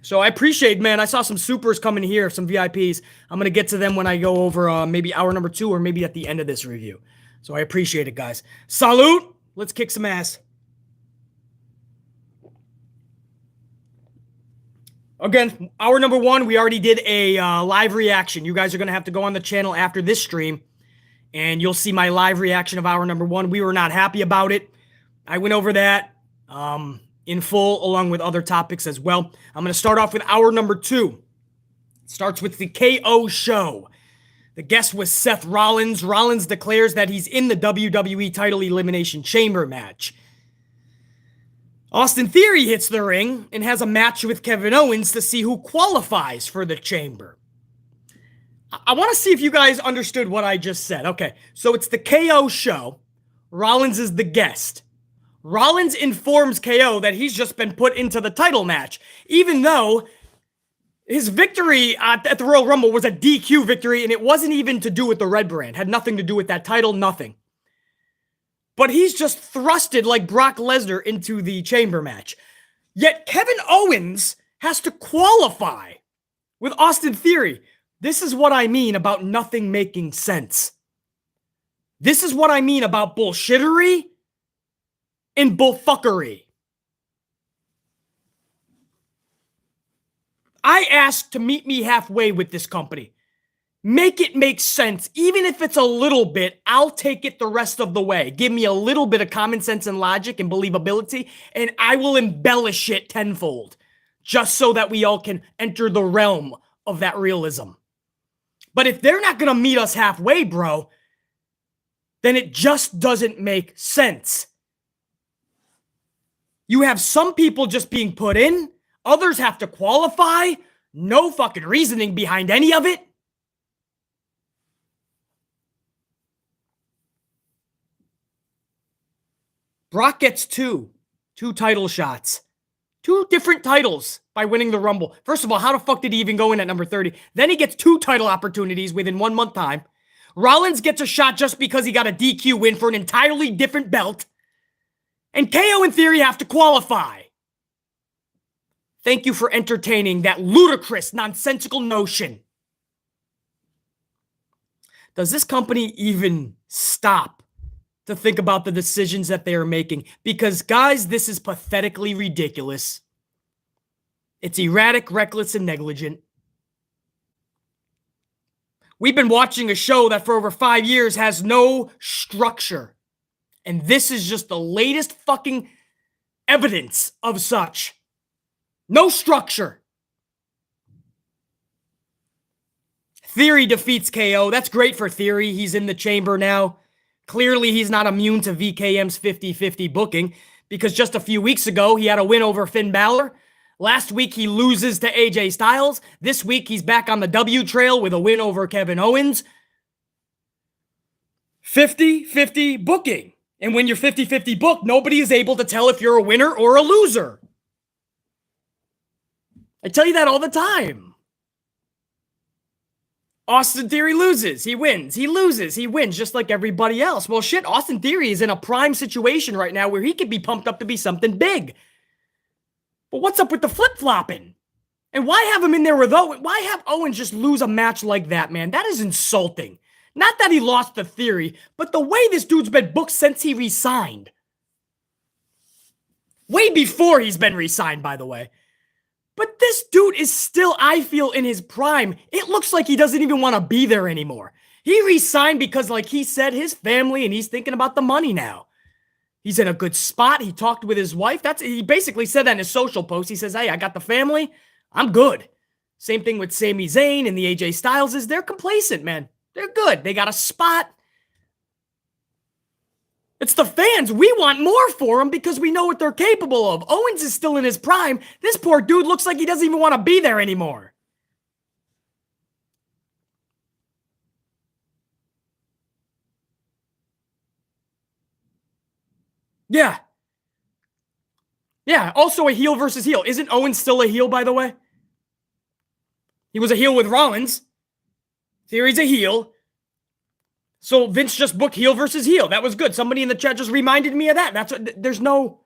So I appreciate, man, I saw some supers coming here, some VIPs. I'm going to get to them when I go over maybe hour number 2 or maybe at the end of this review. So I appreciate it, guys. Salute. Let's kick some ass. Again, hour number 1, we already did a live reaction. You guys are going to have to go on the channel after this stream, and you'll see my live reaction of hour number 1. We were not happy about it. I went over that in full, along with other topics as well. I'm going to start off with hour number 2. It starts with the KO show. The guest was Seth Rollins. Rollins declares that he's in the WWE title Elimination Chamber match. Austin Theory hits the ring and has a match with Kevin Owens to see who qualifies for the Chamber. I want to see if you guys understood what I just said. Okay, so it's the KO show. Rollins is the guest. Rollins informs KO that he's just been put into the title match, even though his victory at the Royal Rumble was a DQ victory, and it wasn't even to do with the red brand. Had nothing to do with that title, nothing. But he's just thrusted like Brock Lesnar into the chamber match. Yet Kevin Owens has to qualify with Austin Theory. This is what I mean about nothing making sense. This is what I mean about bullshittery and bullfuckery. I ask to meet me halfway with this company. Make it make sense. Even if it's a little bit, I'll take it the rest of the way. Give me a little bit of common sense and logic and believability, and I will embellish it tenfold, just so that we all can enter the realm of that realism. But if they're not going to meet us halfway, bro, then it just doesn't make sense. You have some people just being put in, others have to qualify, no fucking reasoning behind any of it. Brock gets two title shots. 2 different titles by winning the Rumble. First of all, how the fuck did he even go in at number 30? Then he gets 2 title opportunities within 1 month time. Rollins gets a shot just because he got a DQ win for an entirely different belt. And KO and Theory have to qualify. Thank you for entertaining that ludicrous, nonsensical notion. Does this company even stop to think about the decisions that they are making? Because, guys, this is pathetically ridiculous. It's erratic, reckless, and negligent. We've been watching a show that for over 5 years has no structure. And this is just the latest fucking evidence of such. No structure. Theory defeats KO. That's great for Theory. He's in the chamber now. Clearly, he's not immune to VKM's 50-50 booking, because just a few weeks ago, he had a win over Finn Balor. Last week, he loses to AJ Styles. This week, he's back on the W trail with a win over Kevin Owens. 50-50 booking. And when you're 50-50 booked, nobody is able to tell if you're a winner or a loser. I tell you that all the time. Austin Theory loses, he wins. He loses, he wins, just like everybody else. Well, shit, Austin Theory is in a prime situation right now where he could be pumped up to be something big. But what's up with the flip-flopping? And why have him in there with Owen? Why have Owens just lose a match like that, man? That is insulting. Not that he lost the Theory, but the way this dude's been booked since he resigned. Way before he's been resigned, by the way. But this dude is still, I feel, in his prime. It looks like he doesn't even want to be there anymore. He resigned because, like he said, his family, and he's thinking about the money now. He's in a good spot. He talked with his wife. He basically said that in his social post. He says, hey, I got the family. I'm good. Same thing with Sami Zayn and the AJ Styleses. They're complacent, man. They're good. They got a spot. It's the fans. We want more for them because we know what they're capable of. Owens is still in his prime. This poor dude looks like he doesn't even want to be there anymore. Yeah. Yeah, also a heel versus heel. Isn't Owens still a heel, by the way? He was a heel with Rollins. Theory's a heel. So Vince just booked heel versus heel. That was good. Somebody in the chat just reminded me of that. That's what, there's no...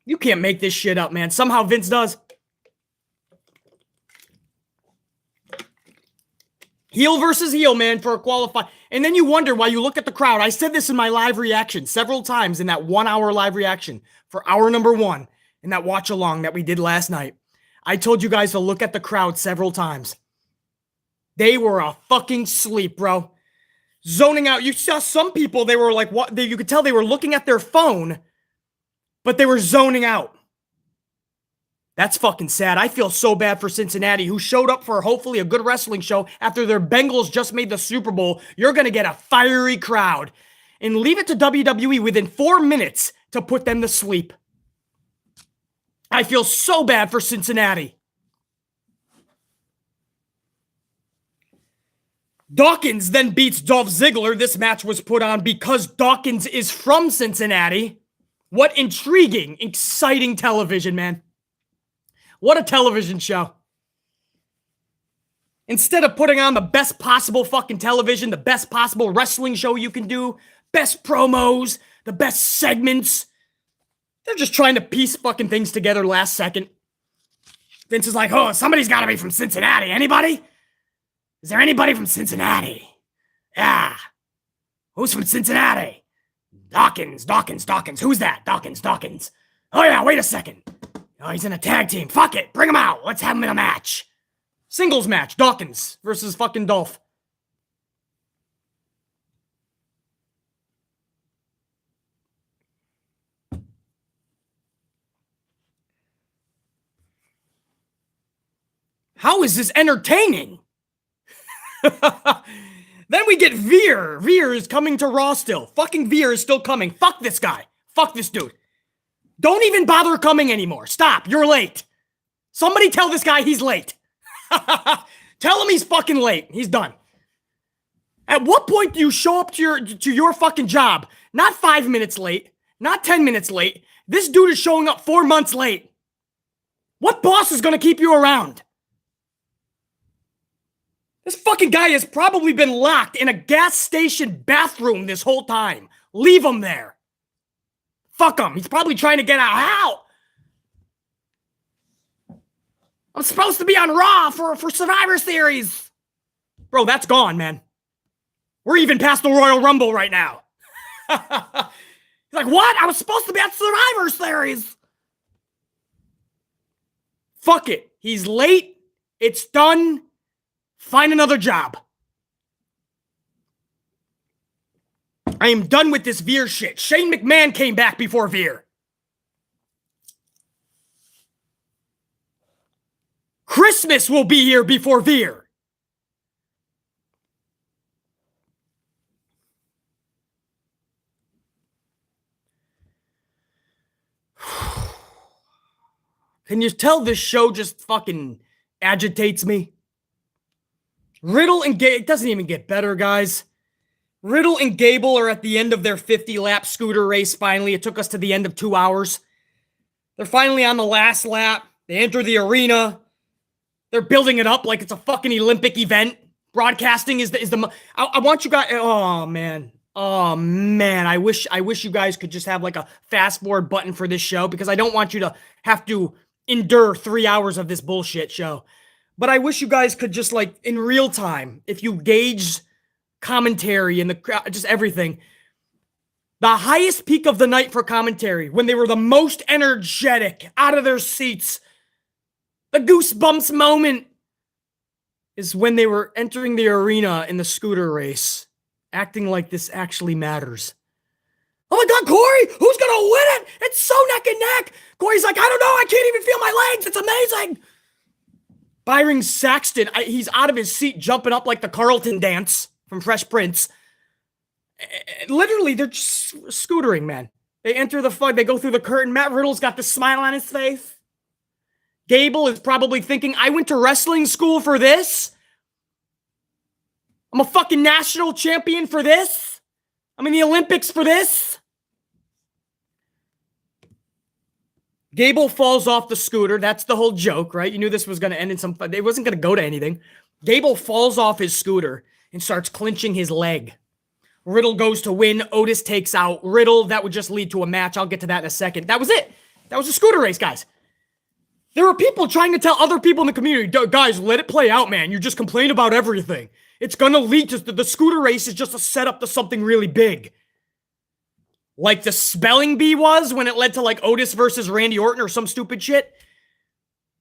You can't make this shit up, man. Somehow Vince does. Heel versus heel, man, for a qualify. And then you wonder why you look at the crowd. I said this in my live reaction several times in that 1 hour live reaction for hour number 1 in that watch along that we did last night. I told you guys to look at the crowd several times. They were a fucking sleep, bro. Zoning out. You saw some people, they were like, what? You could tell they were looking at their phone, but they were zoning out. That's fucking sad. I feel so bad for Cincinnati, who showed up for hopefully a good wrestling show after their Bengals just made the Super Bowl. You're going to get a fiery crowd. And leave it to WWE within 4 minutes to put them to sleep. I feel so bad for Cincinnati. Dawkins then beats Dolph Ziggler. This match was put on because Dawkins is from Cincinnati. What intriguing, exciting television, man. What a television show. Instead of putting on the best possible fucking television, the best possible wrestling show you can do, best promos, the best segments, they're just trying to piece fucking things together last second. Vince is like, oh, somebody's got to be from Cincinnati. Anybody? Is there anybody from Cincinnati? Yeah. Who's from Cincinnati? Dawkins. Who's that? Dawkins. Oh yeah, wait a second. Oh, he's in a tag team. Fuck it. Bring him out. Let's have him in a match. Singles match. Dawkins versus fucking Dolph. How is this entertaining? Then we get Veer. Veer is coming to Raw still. Fucking Veer is still coming. Fuck this guy. Fuck this dude. Don't even bother coming anymore. Stop. You're late. Somebody tell this guy he's late. Tell him he's fucking late. He's done. At what point do you show up to your fucking job? Not 5 minutes late. Not 10 minutes late. This dude is showing up 4 months late. What boss is going to keep you around? This fucking guy has probably been locked in a gas station bathroom this whole time. Leave him there. Fuck him. He's probably trying to get out. How? I'm supposed to be on Raw for Survivor Series. Bro, that's gone, man. We're even past the Royal Rumble right now. He's like, what? I was supposed to be at Survivor Series. Fuck it. He's late. It's done. Find another job. I am done with this Veer shit. Shane McMahon came back before Veer. Christmas will be here before Veer. Can you tell this show just fucking agitates me? Riddle and Gable, it doesn't even get better, guys. Riddle and Gable are at the end of their 50-lap scooter race finally. It took us to the end of 2 hours. They're finally on the last lap. They enter the arena. They're building it up like it's a fucking Olympic event. Broadcasting is the I want you guys. Oh man. Oh man. I wish you guys could just have like a fast forward button for this show, because I don't want you to have to endure 3 hours of this bullshit show. But I wish you guys could just, like, in real time, if you gauge commentary and just everything, the highest peak of the night for commentary, when they were the most energetic, out of their seats, the goosebumps moment, is when they were entering the arena in the scooter race, acting like this actually matters. Oh my God, Corey, who's gonna win it? It's so neck and neck. Corey's like, I don't know, I can't even feel my legs. It's amazing. Byron Saxton, he's out of his seat, jumping up like the Carlton dance from Fresh Prince. Literally, they're just scootering, man. They enter the fog, they go through the curtain. Matt Riddle's got the smile on his face. Gable is probably thinking, I went to wrestling school for this? I'm a fucking national champion for this? I'm in the Olympics for this? Gable falls off the scooter. That's the whole joke, right? You knew this was going to end in some fun. It wasn't going to go to anything. Gable falls off his scooter and starts clinching his leg. Riddle goes to win. Otis takes out Riddle. That would just lead to a match. I'll get to that in a second. That was it. That was a scooter race, guys. There are people trying to tell other people in the community, guys, let it play out, man. You just complain about everything. It's going to lead to the scooter race is just a setup to something really big. Like the spelling bee was when it led to like Otis versus Randy Orton or some stupid shit.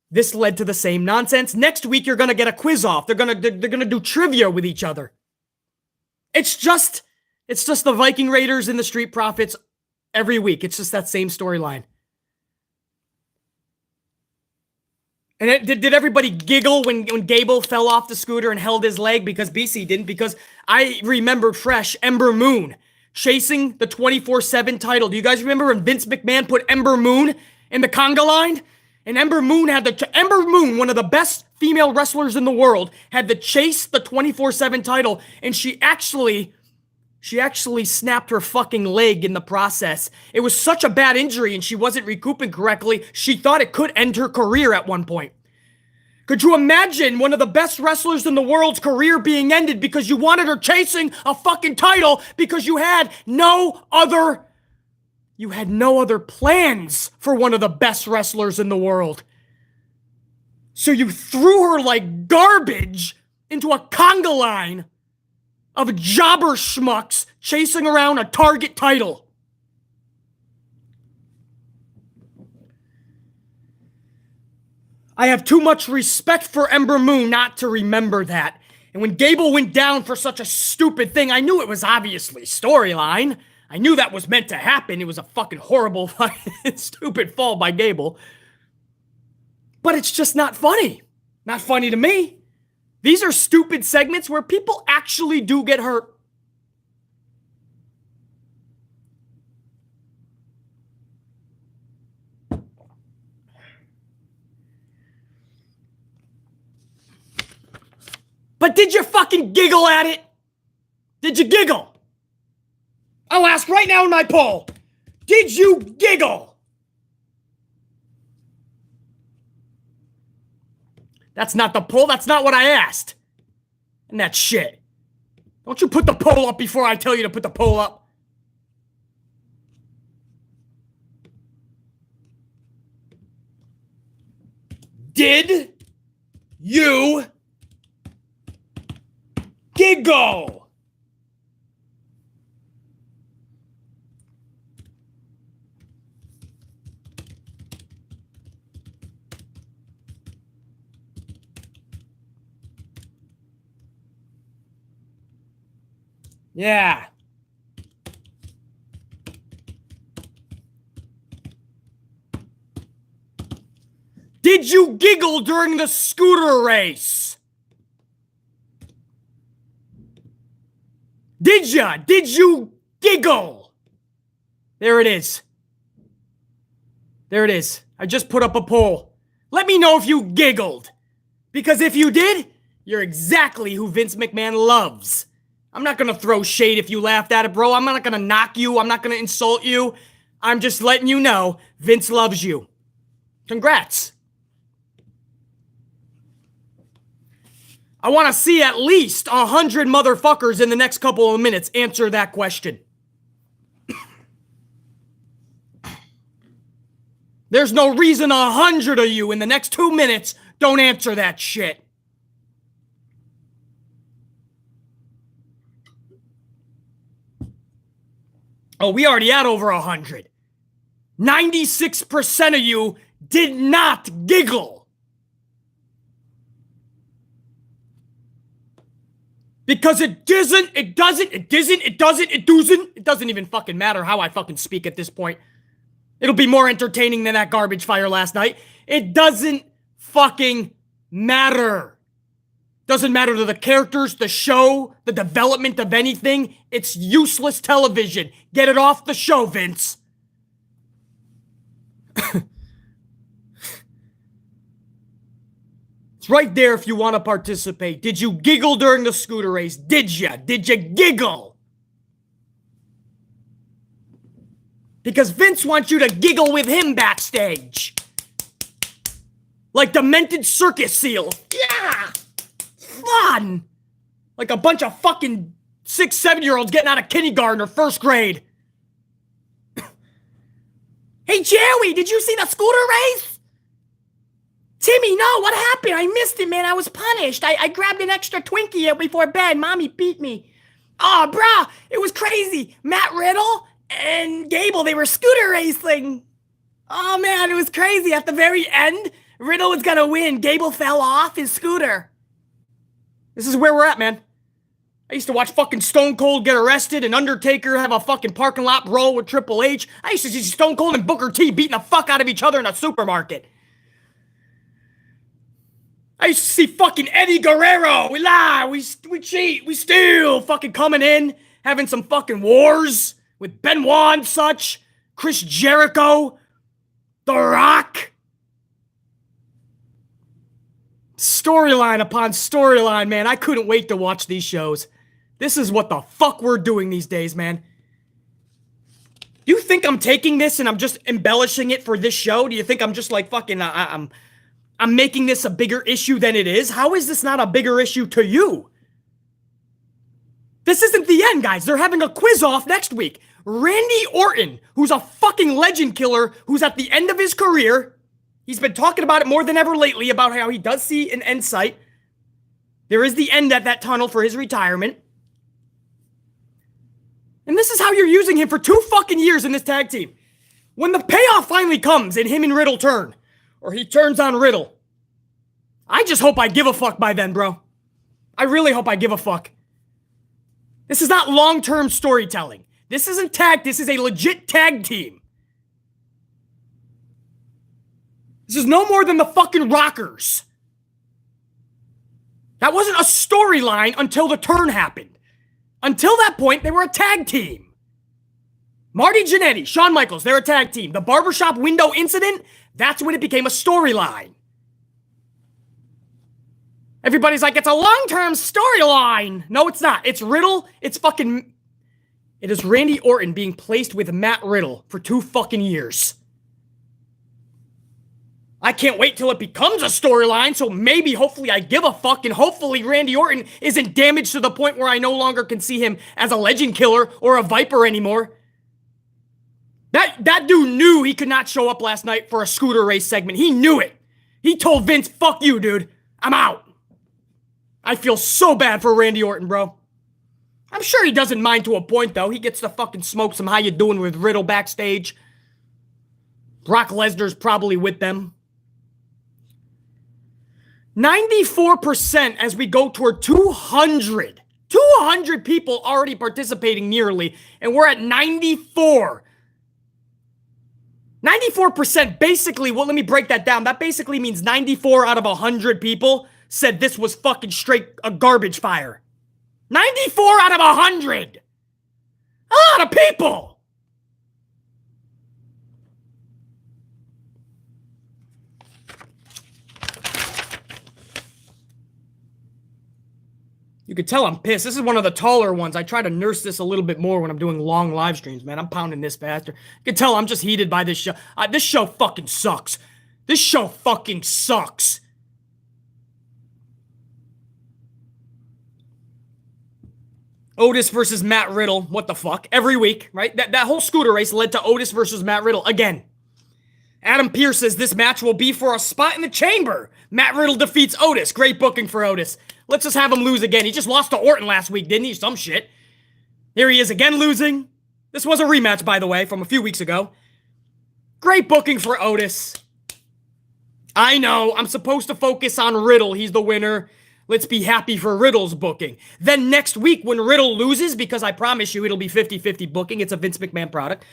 This led to the same nonsense. Next week, you're going to get a quiz off. They're going to do trivia with each other. It's just the Viking Raiders and the Street Profits every week. It's just that same storyline. And did everybody giggle when Gable fell off the scooter and held his leg? Because BC didn't. Because I remembered fresh Ember Moon chasing the 24/7 title. Do you guys remember when Vince McMahon put Ember Moon in the conga line? And Ember Moon, one of the best female wrestlers in the world, had to chase the 24/7 title. And she actually snapped her fucking leg in the process. It was such a bad injury and she wasn't recouping correctly. She thought it could end her career at one point. Could you imagine one of the best wrestlers in the world's career being ended because you wanted her chasing a fucking title because you had no other plans for one of the best wrestlers in the world. So you threw her like garbage into a conga line of jobber schmucks chasing around a Target title. I have too much respect for Ember Moon not to remember that. And when Gable went down for such a stupid thing, I knew it was obviously storyline. I knew that was meant to happen. It was a fucking horrible, stupid fall by Gable. But it's just not funny. Not funny to me. These are stupid segments where people actually do get hurt. But did you fucking giggle at it? Did you giggle? I'll ask right now in my poll. Did you giggle? That's not the poll. That's not what I asked. And that shit. Don't you put the poll up before I tell you to put the poll up. Did you giggle? Yeah. Did you giggle during the scooter race? Did ya? Did you giggle? There it is. There it is. I just put up a poll. Let me know if you giggled. Because if you did, you're exactly who Vince McMahon loves. I'm not going to throw shade if you laughed at it, bro. I'm not going to knock you. I'm not going to insult you. I'm just letting you know Vince loves you. Congrats. I want to see at least 100 motherfuckers in the next couple of minutes answer that question. There's no reason 100 of you in the next 2 minutes don't answer that shit. Oh, we already had over 100. 96% of you did not giggle. Because it doesn't even fucking matter how I fucking speak at this point. It'll be more entertaining than that garbage fire last night. It doesn't fucking matter. Doesn't matter to the characters, the show, the development of anything. It's useless television. Get it off the show, Vince. It's right there if you want to participate. Did you giggle during the scooter race? Did you? Did you giggle? Because Vince wants you to giggle with him backstage. Like demented circus seal. Yeah! Fun! Like a bunch of fucking 6, 7-year-olds getting out of kindergarten or first grade. Hey, Joey, did you see the scooter race? Timmy, no, what happened? I missed it, man. I was punished. I grabbed an extra Twinkie before bed. Mommy beat me. Oh, bruh, it was crazy. Matt Riddle and Gable, they were scooter racing. Oh, man, it was crazy. At the very end, Riddle was gonna win. Gable fell off his scooter. This is where we're at, man. I used to watch fucking Stone Cold get arrested and Undertaker have a fucking parking lot brawl with Triple H. I used to see Stone Cold and Booker T beating the fuck out of each other in a supermarket. I used to see fucking Eddie Guerrero. We lie, we cheat, we steal. Fucking coming in, having some fucking wars with Benoit and such. Chris Jericho. The Rock. Storyline upon storyline, man. I couldn't wait to watch these shows. This is what the fuck we're doing these days, man. Do you think I'm taking this and I'm just embellishing it for this show? Do you think I'm just like fucking, I'm making this a bigger issue than it is? How is this not a bigger issue to you? This isn't the end, guys. They're having a quiz off next week. Randy Orton, who's a fucking legend killer, who's at the end of his career. He's been talking about it more than ever lately about how he does see an end sight. There is the end at that tunnel for his retirement. And this is how you're using him for 2 fucking years in this tag team. When the payoff finally comes and him and Riddle turn, or he turns on Riddle, I just hope I give a fuck by then, bro. I really hope I give a fuck. This is not long-term storytelling. This isn't tag, this is a legit tag team. This is no more than the fucking Rockers. That wasn't a storyline until the turn happened. Until that point, they were a tag team. Marty Jannetty, Shawn Michaels, they're a tag team. The barbershop window incident, that's when it became a storyline. Everybody's like, it's a long-term storyline. No, it's not. It's Riddle. It is Randy Orton being placed with Matt Riddle for 2 fucking years. I can't wait till it becomes a storyline, so maybe, hopefully, I give a fuck, and hopefully Randy Orton isn't damaged to the point where I no longer can see him as a legend killer or a Viper anymore. That dude knew he could not show up last night for a scooter race segment. He knew it. He told Vince, fuck you, dude. I'm out. I feel so bad for Randy Orton, bro. I'm sure he doesn't mind to a point, though. He gets to fucking smoke some how you doing with Riddle backstage. Brock Lesnar's probably with them. 94% as we go toward 200. 200 people already participating nearly, and we're at 94. 94% basically, well, let me break that down. That basically means 94 out of 100 people said this was fucking straight a garbage fire. 94 out of 100. A lot of people. You could tell I'm pissed. This is one of the taller ones. I try to nurse this a little bit more when I'm doing long live streams, man. I'm pounding this faster. You can tell I'm just heated by this show. This show fucking sucks. This show fucking sucks. Otis versus Matt Riddle. What the fuck? Every week, right? That whole scooter race led to Otis versus Matt Riddle again. Adam Pearce says this match will be for a spot in the chamber. Matt Riddle defeats Otis. Great booking for Otis. Let's just have him lose again. He just lost to Orton last week, didn't he? Some shit. Here he is again losing. This was a rematch, by the way, from a few weeks ago. Great booking for Otis. I know, I'm supposed to focus on Riddle. He's the winner. Let's be happy for Riddle's booking. Then next week when Riddle loses, because I promise you it'll be 50-50 booking. It's a Vince McMahon product.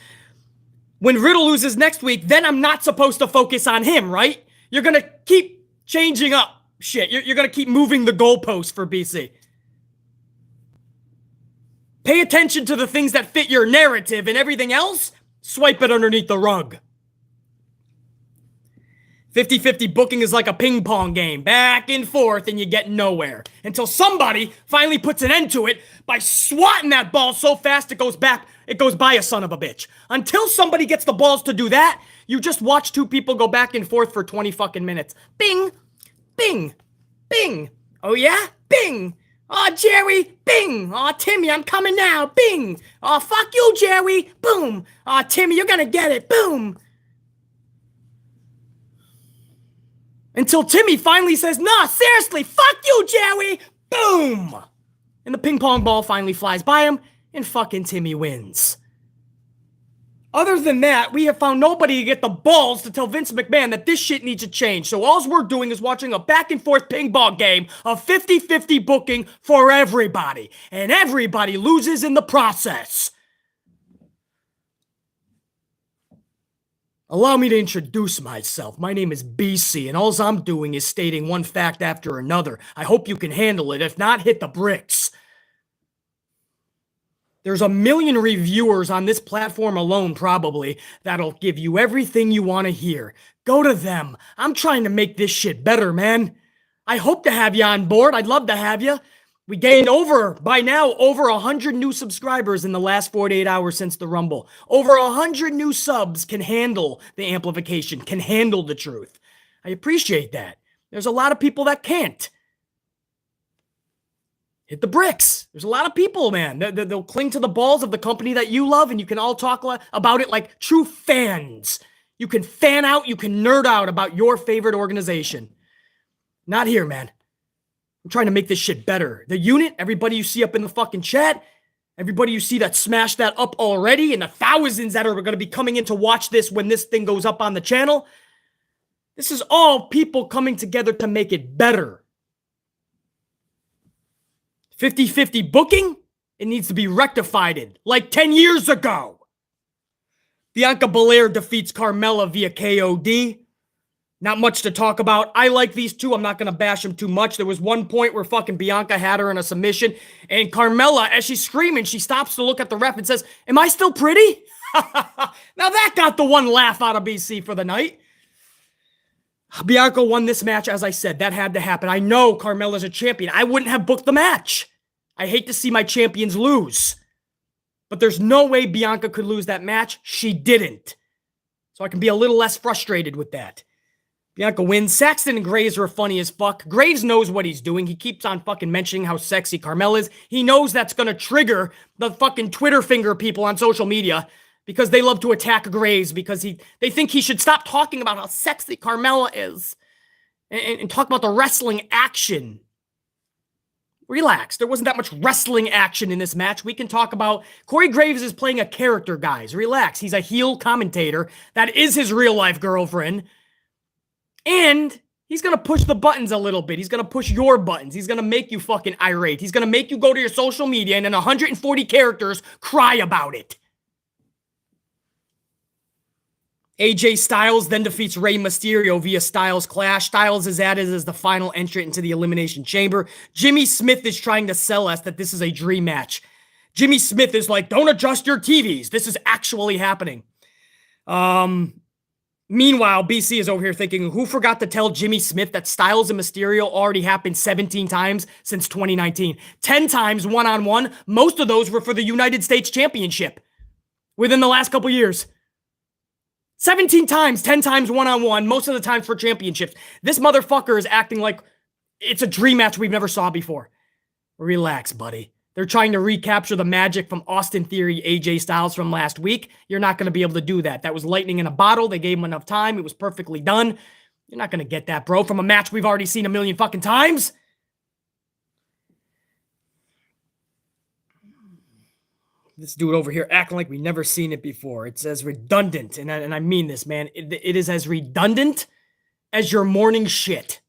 When Riddle loses next week, then I'm not supposed to focus on him, right? You're going to keep changing up shit. You're going to keep moving the goalposts for BC. Pay attention to the things that fit your narrative, and everything else, swipe it underneath the rug. 50-50 booking is like a ping pong game, back and forth, and you get nowhere. Until somebody finally puts an end to it by swatting that ball so fast it goes by a son of a bitch. Until somebody gets the balls to do that, you just watch two people go back and forth for 20 fucking minutes. Bing, bing, bing. Oh yeah? Bing. Aw, Jerry, bing. Aw, Timmy, I'm coming now, bing. Aw, fuck you, Jerry, boom. Aw, Timmy, you're gonna get it, boom. Until Timmy finally says, nah, seriously, fuck you, Jerry, boom. And the ping pong ball finally flies by him, and fucking Timmy wins. Other than that, we have found nobody to get the balls to tell Vince McMahon that this shit needs to change. So all we're doing is watching a back and forth ping pong game of 50-50 booking for everybody. And everybody loses in the process. Allow me to introduce myself. My name is BC, and all I'm doing is stating one fact after another. I hope you can handle it. If not, hit the bricks. There's 1 million reviewers on this platform alone, probably, that'll give you everything you want to hear. Go to them. I'm trying to make this shit better, man. I hope to have you on board. I'd love to have you. We gained by now, over 100 new subscribers in the last 48 hours since the Rumble. Over 100 new subs can handle the amplification, can handle the truth. I appreciate that. There's a lot of people that can't. Hit the bricks. There's a lot of people, man. They'll cling to the balls of the company that you love, and you can all talk about it like true fans. You can fan out, you can nerd out about your favorite organization. Not here, man. I'm trying to make this shit better. The unit, everybody you see up in the fucking chat, everybody you see that smashed that up already, and the thousands that are going to be coming in to watch this when this thing goes up on the channel. This is all people coming together to make it better. 50-50 booking, it needs to be rectified like 10 years ago. Bianca Belair defeats Carmella via KOD. Not much to talk about. I like these two. I'm not going to bash them too much. There was one point where fucking Bianca had her in a submission, and Carmella, as she's screaming, she stops to look at the ref and says, "Am I still pretty?" Now that got the one laugh out of BC for the night. Bianca won this match, as I said. That had to happen. I know Carmella's a champion. I wouldn't have booked the match. I hate to see my champions lose. But there's no way Bianca could lose that match. She didn't. So I can be a little less frustrated with that. Bianca wins. Saxton and Graves are funny as fuck. Graves knows what he's doing. He keeps on fucking mentioning how sexy Carmella is. He knows that's going to trigger the fucking Twitter finger people on social media because they love to attack Graves because they think he should stop talking about how sexy Carmella is and talk about the wrestling action. Relax. There wasn't that much wrestling action in this match. We can talk about Corey Graves is playing a character, guys. Relax. He's a heel commentator. That is his real life girlfriend. And he's going to push the buttons a little bit. He's going to push your buttons. He's going to make you fucking irate. He's going to make you go to your social media and in 140 characters cry about it. AJ Styles then defeats Rey Mysterio via Styles Clash. Styles is added as the final entrant into the Elimination Chamber. Jimmy Smith is trying to sell us that this is a dream match. Jimmy Smith is like, don't adjust your TVs. This is actually happening. Meanwhile, BC is over here thinking, who forgot to tell Jimmy Smith that Styles and Mysterio already happened 17 times since 2019? 10 times one-on-one. Most of those were for the United States Championship within the last couple years. 17 times, 10 times one-on-one, most of the times for championships. This motherfucker is acting like it's a dream match we've never saw before. Relax, buddy. They're trying to recapture the magic from Austin Theory, AJ Styles from last week. You're not going to be able to do that. That was lightning in a bottle. They gave him enough time. It was perfectly done. You're not going to get that, bro, from a match we've already seen a million fucking times. This dude over here acting like we never seen it before. It's as redundant, and I mean this, man. It is as redundant as your morning shit.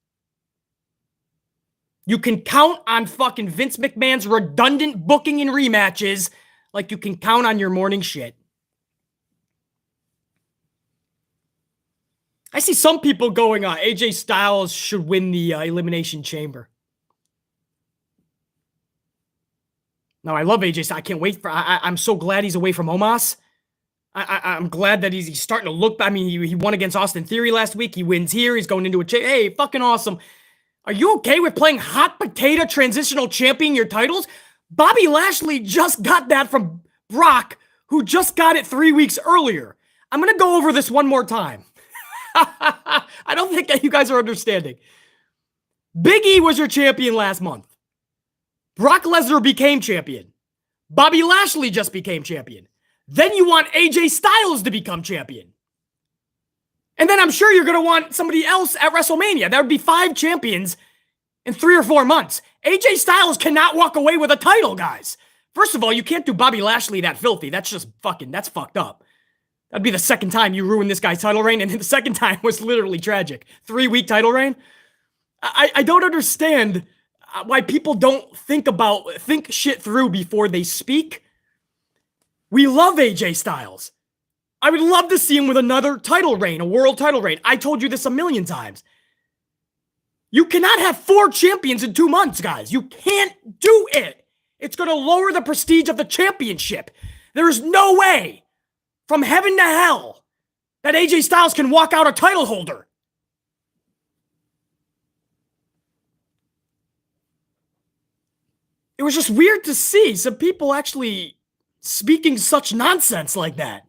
You can count on fucking Vince McMahon's redundant booking and rematches like you can count on your morning shit. I see some people going, AJ Styles should win the Elimination Chamber. No, I love AJ Styles. I can't wait for... I'm so glad he's away from Omos. I'm glad that he's starting to look... I mean, he won against Austin Theory last week. He wins here. He's going into a... Hey, fucking awesome. Are you okay with playing hot potato transitional champion your titles? Bobby Lashley just got that from Brock, who just got it 3 weeks earlier. I'm going to go over this one more time. I don't think that you guys are understanding. Big E was your champion last month. Brock Lesnar became champion. Bobby Lashley just became champion. Then you want AJ Styles to become champion. And then I'm sure you're going to want somebody else at WrestleMania. That would be 5 champions in 3 or 4 months. AJ Styles cannot walk away with a title, guys. First of all, you can't do Bobby Lashley that filthy. That's just fucking, that's fucked up. That'd be the second time you ruined this guy's title reign, and the second time was literally tragic. 3-week title reign? I don't understand why people don't think shit through before they speak. We love AJ Styles. I would love to see him with another title reign, a world title reign. I told you this a million times. You cannot have 4 champions in 2 months, guys. You can't do it. It's going to lower the prestige of the championship. There is no way from heaven to hell that AJ Styles can walk out a title holder. It was just weird to see some people actually speaking such nonsense like that.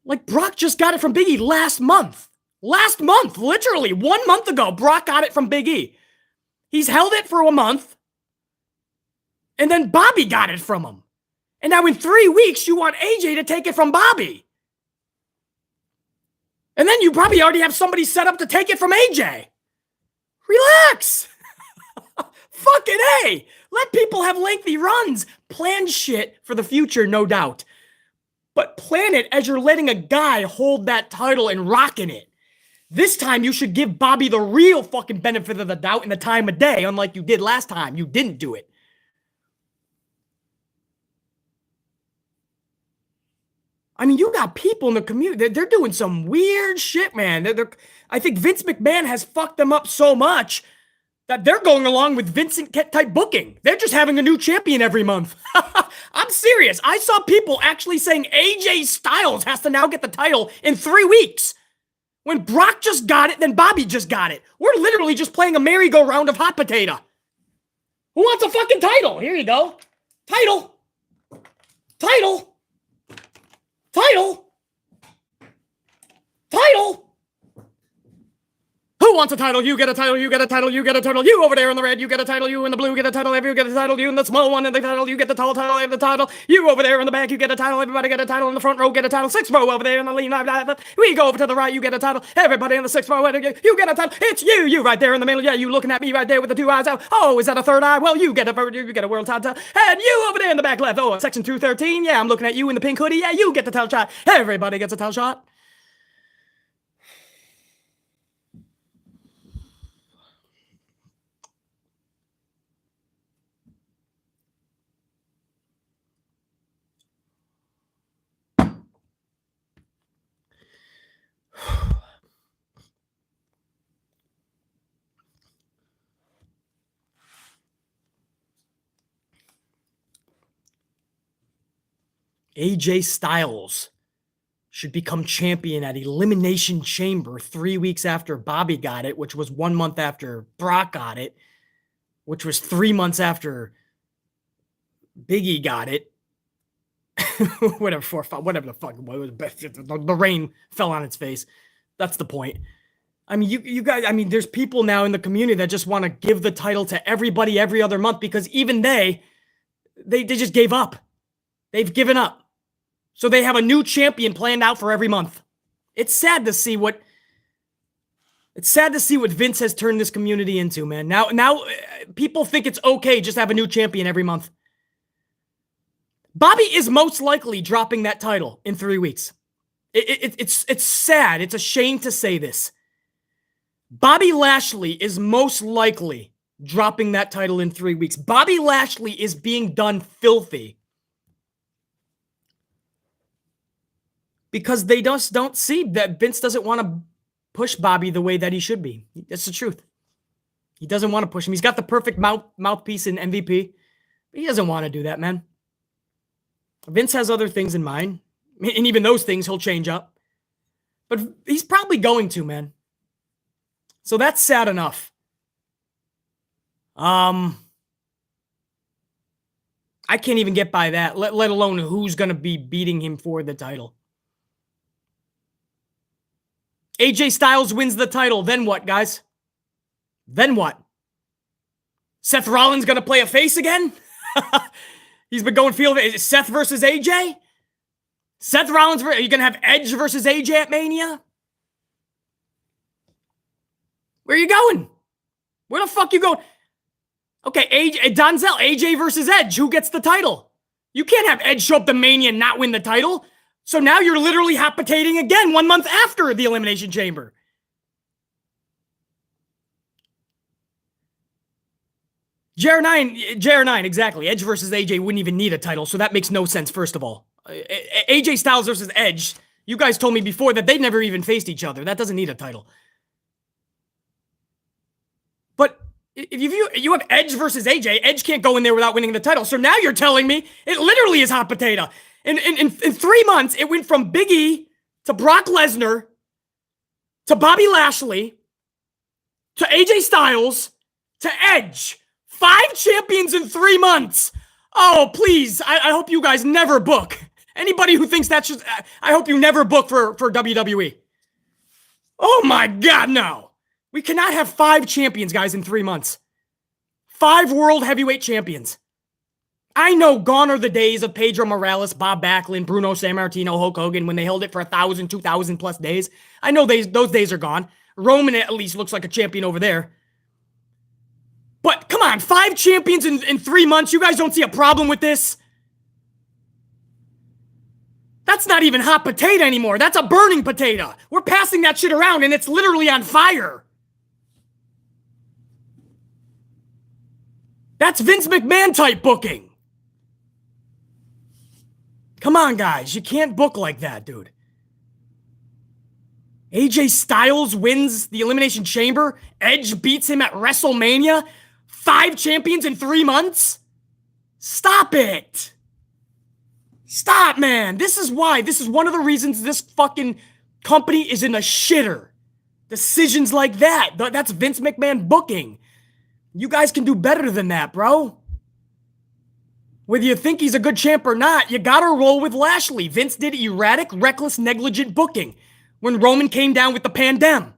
Like, Brock just got it from Big E last month. Last month, literally 1 month ago, Brock got it from Big E. He's held it for a month. And then Bobby got it from him. And now in 3 weeks, you want AJ to take it from Bobby. And then you probably already have somebody set up to take it from AJ. Relax. Fucking A. Let people have lengthy runs. Plan shit for the future, no doubt. But plan it as you're letting a guy hold that title and rocking it. This time, you should give Bobby the real fucking benefit of the doubt in the time of day, unlike you did last time. You didn't do it. I mean, you got people in the community. They're doing some weird shit, man. I think Vince McMahon has fucked them up so much that they're going along with Vincent-type booking. They're just having a new champion every month. I'm serious. I saw people actually saying AJ Styles has to now get the title in 3 weeks. When Brock just got it, then Bobby just got it. We're literally just playing a merry-go-round of hot potato. Who wants a fucking title? Here you go. Title. Title. Title. Title. Who wants a title? You get a title, you get a title, you get a title. You over there in the red, you get a title. You in the blue, get a title. You get a title. You in the small one, in the title. You get the tall title, I have the title. You over there in the back, you get a title. Everybody get a title. In the front row, get a title. 6th row over there in the lean. We go over to the right, you get a title. Everybody in the 6th row, you get a title. It's you. You right there in the middle. Yeah, you looking at me right there with the 2 eyes out. Oh, is that a 3rd eye? Well, you get a world title. And you over there in the back left. Oh, section 213. Yeah, I'm looking at you in the pink hoodie. Yeah, you get the title shot. Everybody gets a title shot. AJ Styles should become champion at Elimination Chamber 3 weeks after Bobby got it, which was 1 month after Brock got it, which was 3 months after Big E got it. whatever the fuck it was. The rain fell on its face. That's the point. I mean, you guys, I mean, there's people now in the community that just want to give the title to everybody every other month because even they just gave up. They've given up. So they have a new champion planned out for every month. It's sad to see what Vince has turned this community into, man. Now people think it's okay just to have a new champion every month. Bobby is most likely dropping that title in 3 weeks. It's sad. It's a shame to say this. Bobby Lashley is most likely dropping that title in 3 weeks. Bobby Lashley is being done filthy because they just don't see that Vince doesn't want to push Bobby the way that he should be. That's the truth. He doesn't want to push him. He's got the perfect mouthpiece in MVP, but he doesn't want to do that, man. Vince has other things in mind, and even those things he'll change up. But he's probably going to, man. So that's sad enough. I can't even get by that, let alone who's going to be beating him for the title. AJ Styles wins the title. Then what, guys? Then what? Seth Rollins going to play a face again? He's been going field. Is it Seth versus AJ? Seth Rollins, are you going to have Edge versus AJ at Mania? Where are you going? Where the fuck you going? Okay, Donzel, AJ versus Edge. Who gets the title? You can't have Edge show up to Mania and not win the title. So now you're literally hot potatoing again 1 month after the Elimination Chamber. JR9, exactly. Edge versus AJ wouldn't even need a title, so that makes no sense, first of all. AJ Styles versus Edge, you guys told me before that they never even faced each other. That doesn't need a title. But if you have Edge versus AJ, Edge can't go in there without winning the title. So now you're telling me it literally is hot potato. In 3 months, it went from Big E to Brock Lesnar to Bobby Lashley to AJ Styles to Edge. 5 champions in 3 months. Oh, please. I hope you guys never book. Anybody who thinks that's just... I hope you never book for WWE. Oh my God, no. We cannot have 5 champions, guys, in 3 months. 5 world heavyweight champions. I know gone are the days of Pedro Morales, Bob Backlund, Bruno Sammartino, Hulk Hogan when they held it for 1,000, 2,000 plus days. I know those days are gone. Roman at least looks like a champion over there. But come on, 5 champions in 3 months. You guys don't see a problem with this? That's not even hot potato anymore. That's a burning potato. We're passing that shit around and it's literally on fire. That's Vince McMahon type booking. Come on, guys. You can't book like that, dude. AJ Styles wins the Elimination Chamber. Edge beats him at WrestleMania. 5 champions in 3 months? Stop it. Stop, man. This is why. This is one of the reasons this fucking company is in a shitter. Decisions like that. That's Vince McMahon booking. You guys can do better than that, bro. Whether you think he's a good champ or not, you gotta roll with Lashley. Vince did erratic, reckless, negligent booking when Roman came down with the pandem.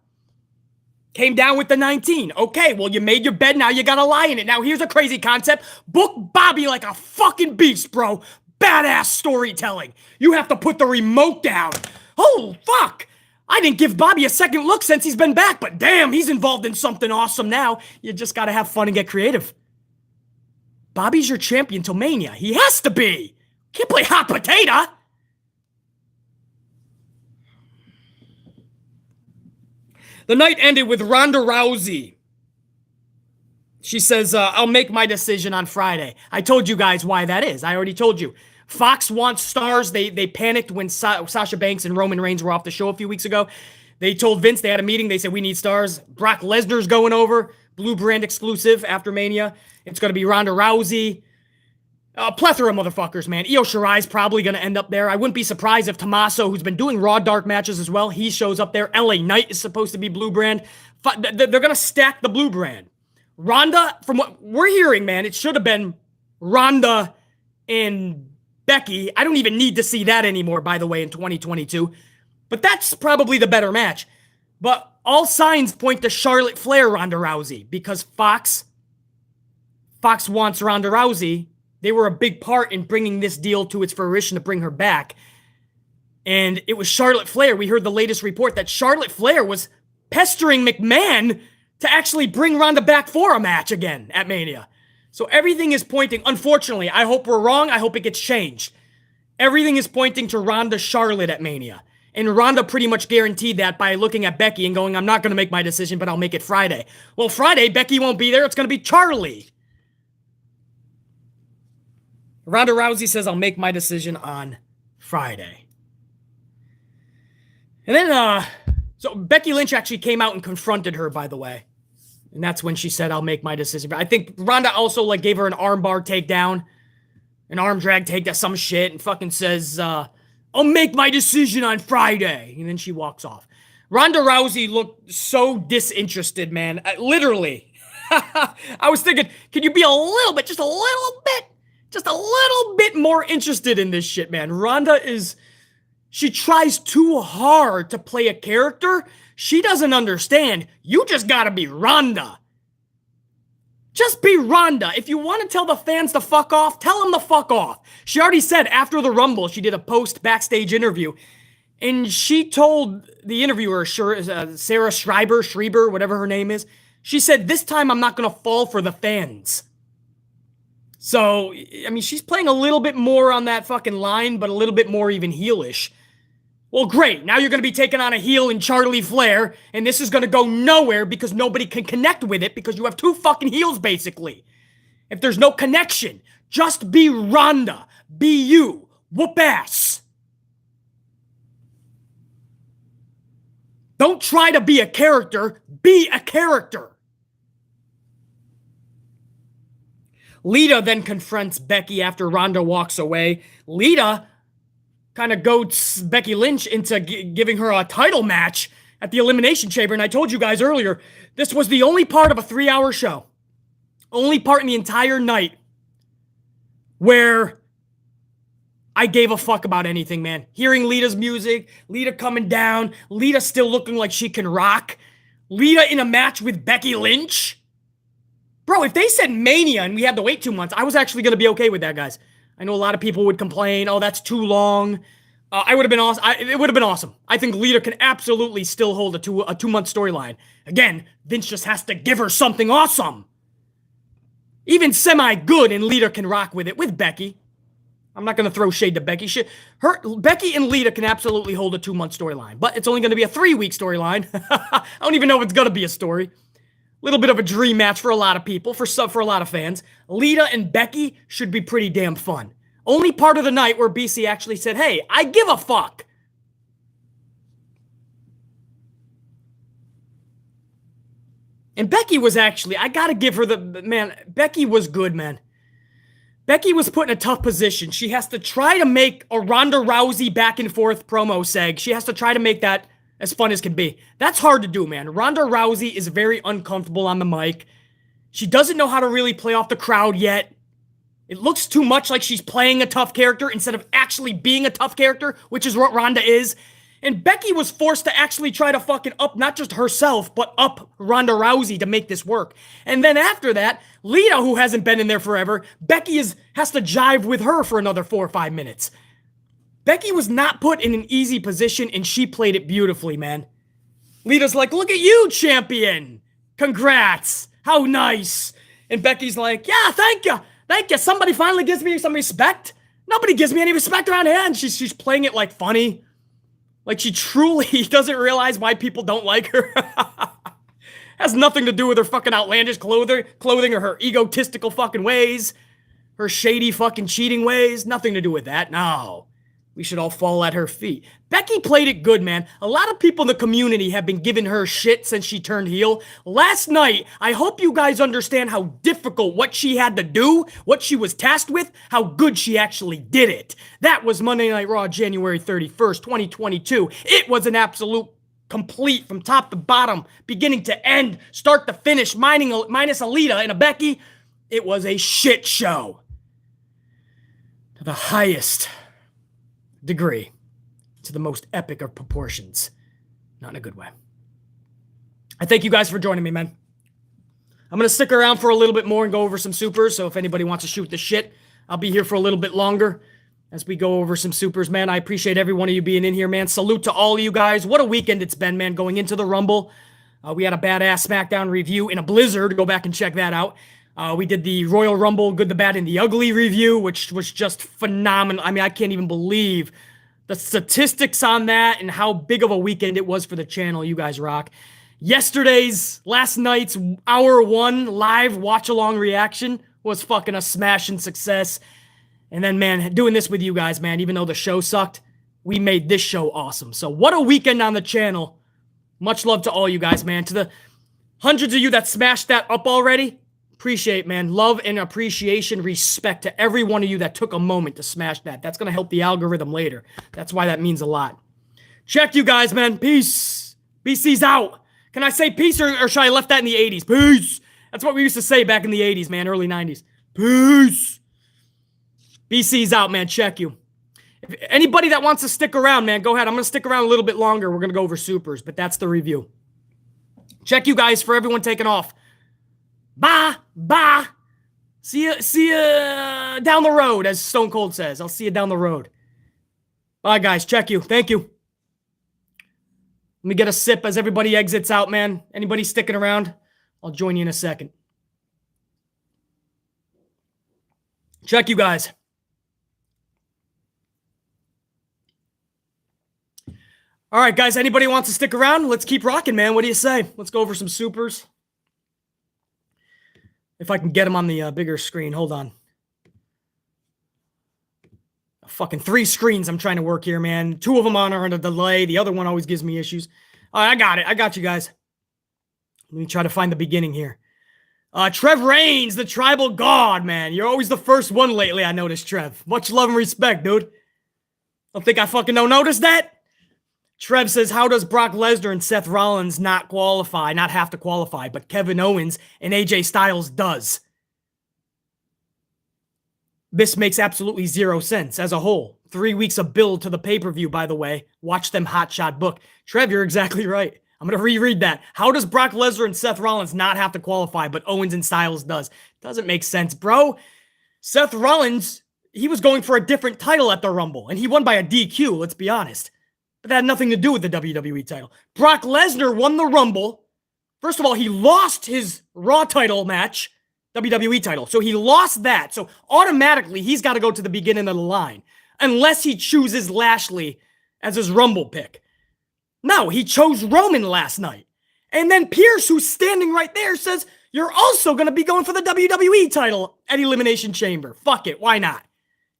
Came down with the 19. Okay, well, you made your bed, now you gotta lie in it. Now, here's a crazy concept. Book Bobby like a fucking beast, bro. Badass storytelling. You have to put the remote down. Oh, fuck. I didn't give Bobby a second look since he's been back, but damn, he's involved in something awesome now. You just gotta have fun and get creative. Bobby's your champion till Mania. He has to be. Can't play hot potato. The night ended with Ronda Rousey. She says, I'll make my decision on Friday. I told you guys why that is. I already told you. Fox wants stars. They panicked when Sasha Banks and Roman Reigns were off the show a few weeks ago. They told Vince, they had a meeting. They said, we need stars. Brock Lesnar's going over. Blue brand exclusive after Mania. It's going to be Ronda Rousey. A plethora of motherfuckers, man. Io Shirai's probably going to end up there. I wouldn't be surprised if Tommaso, who's been doing Raw dark matches as well, he shows up there. LA Knight is supposed to be blue brand. They're going to stack the blue brand. Ronda, from what we're hearing, man, it should have been Ronda and Becky. I don't even need to see that anymore, by the way, in 2022. But that's probably the better match. But all signs point to Charlotte Flair, Ronda Rousey, because Fox wants Ronda Rousey. They were a big part in bringing this deal to its fruition to bring her back. And it was Charlotte Flair. We heard the latest report that Charlotte Flair was pestering McMahon to actually bring Ronda back for a match again at Mania. So everything is pointing, unfortunately, I hope we're wrong. I hope it gets changed. Everything is pointing to Ronda Charlotte at Mania. And Ronda pretty much guaranteed that by looking at Becky and going, I'm not going to make my decision, but I'll make it Friday. Well, Friday, Becky won't be there. It's going to be Charlie. Ronda Rousey says, I'll make my decision on Friday. And then, so Becky Lynch actually came out and confronted her, by the way. And that's when she said, I'll make my decision. But I think Ronda also, gave her an armbar takedown, an arm drag takedown, some shit, and fucking says, I'll make my decision on Friday. And then she walks off. Ronda Rousey looked so disinterested, man. Literally. I was thinking, can you be a little bit, just a little bit more interested in this shit, man? Ronda she tries too hard to play a character. She doesn't understand. You just gotta be Ronda. Just be Ronda. If you want to tell the fans to fuck off, tell them to fuck off. She already said after the Rumble, she did a post-backstage interview, and she told the interviewer, Sarah Schreiber, whatever her name is, she said, this time I'm not going to fall for the fans. So, I mean, she's playing a little bit more on that fucking line, but a little bit more even heelish. Well, great. Now you're going to be taking on a heel in Charlie Flair, and this is going to go nowhere because nobody can connect with it because you have two fucking heels, basically. If there's no connection, just be Ronda. Be you. Whoop ass. Don't try to be a character. Be a character. Lita then confronts Becky after Ronda walks away. Lita kind of goads Becky Lynch into giving her a title match at the Elimination Chamber. And I told you guys earlier, this was the only part of a 3-hour show. Only part in the entire night where I gave a fuck about anything, man. Hearing Lita's music, Lita coming down, Lita still looking like she can rock, Lita in a match with Becky Lynch. Bro, if they said Mania and we had to wait 2 months, I was actually going to be okay with that, guys. I know a lot of people would complain, oh, that's too long. I would have been awesome. It would have been awesome. I think Lita can absolutely still hold a 2-month storyline. Again, Vince just has to give her something awesome. Even semi-good, and Lita can rock with it, with Becky. I'm not going to throw shade to Becky. Becky and Lita can absolutely hold a 2-month storyline, but it's only going to be a 3-week storyline. I don't even know if it's going to be a story. Little bit of a dream match for a lot of people, for a lot of fans. Lita and Becky should be pretty damn fun. Only part of the night where BC actually said, hey, I give a fuck. And Becky was actually, I gotta give her man, Becky was good, man. Becky was put in a tough position. She has to try to make a Ronda Rousey back and forth promo seg. She has to try to make that as fun as can be. That's hard to do, man. Ronda Rousey is very uncomfortable on the mic. She doesn't know how to really play off the crowd yet. It looks too much like she's playing a tough character instead of actually being a tough character, which is what Ronda is. And Becky was forced to actually try to fucking up not just herself, but up Ronda Rousey to make this work. And then after that, Lita, who hasn't been in there forever, Becky has to jive with her for another 4 or 5 minutes. Becky was not put in an easy position, and she played it beautifully, man. Lita's like, look at you, champion. Congrats. How nice. And Becky's like, yeah, thank you. Thank you. Somebody finally gives me some respect. Nobody gives me any respect around here. And she's playing it like funny. Like she truly doesn't realize why people don't like her. Has nothing to do with her fucking outlandish clothing or her egotistical fucking ways. Her shady fucking cheating ways. Nothing to do with that. No. We should all fall at her feet. Becky played it good, man. A lot of people in the community have been giving her shit since she turned heel. Last night, I hope you guys understand how difficult what she had to do, what she was tasked with, how good she actually did it. That was Monday Night Raw, January 31st, 2022. It was an absolute complete from top to bottom, beginning to end, start to finish, minus a Lita and a Becky. It was a shit show. To the highest degree, to the most epic of proportions. Not in a good way. I thank you guys for joining me, man. I'm going to stick around for a little bit more and go over some supers. So if anybody wants to shoot the shit, I'll be here for a little bit longer as we go over some supers, man. I appreciate every one of you being in here, man. Salute to all of you guys. What a weekend it's been, man, going into the Rumble. We had a badass SmackDown review in a blizzard. Go back and check that out. We did the Royal Rumble, Good, the Bad, and the Ugly review, which was just phenomenal. I mean, I can't even believe the statistics on that and how big of a weekend it was for the channel. You guys rock. Last night's hour 1 live watch-along reaction was fucking a smashing success. And then, man, doing this with you guys, man, even though the show sucked, we made this show awesome. So what a weekend on the channel. Much love to all you guys, man. To the hundreds of you that smashed that up already, appreciate, man. Love and appreciation, respect to every one of you that took a moment to smash that. That's going to help the algorithm later. That's why that means a lot. Check you guys, man. Peace. BC's out. Can I say peace or should I left that in the 80s? Peace. That's what we used to say back in the 80s, man. Early 90s. Peace. BC's out, man. Check you. If anybody that wants to stick around, man, go ahead. I'm going to stick around a little bit longer. We're going to go over supers, but that's the review. Check you guys for everyone taking off. Bye. Bye. See ya down the road, as Stone Cold says. I'll see you down the road. Bye, guys. Check you. Thank you. Let me get a sip as everybody exits out, man. Anybody sticking around? I'll join you in a second. Check you guys. All right, guys. Anybody wants to stick around? Let's keep rocking, man. What do you say? Let's go over some supers. If I can get them on the bigger screen. Hold on. Fucking 3 screens I'm trying to work here, man. 2 of them are on a delay. The other one always gives me issues. All right, I got it. I got you guys. Let me try to find the beginning here. Trev Reigns, the tribal god, man. You're always the first one lately, I noticed, Trev. Much love and respect, dude. Don't think I fucking don't notice that? Trev says, how does Brock Lesnar and Seth Rollins not have to qualify, but Kevin Owens and AJ Styles does? This makes absolutely 0 sense as a whole. 3 weeks of build to the pay-per-view, by the way. Watch them hotshot book. Trev, you're exactly right. I'm going to reread that. How does Brock Lesnar and Seth Rollins not have to qualify, but Owens and Styles does? Doesn't make sense, bro. Seth Rollins, he was going for a different title at the Rumble, and he won by a DQ, let's be honest. But that had nothing to do with the WWE title. Brock Lesnar won the Rumble. First of all, he lost his Raw title match, WWE title. So he lost that. So automatically, he's got to go to the beginning of the line. Unless he chooses Lashley as his Rumble pick. No, he chose Roman last night. And then Pierce, who's standing right there, says, you're also going to be going for the WWE title at Elimination Chamber. Fuck it. Why not?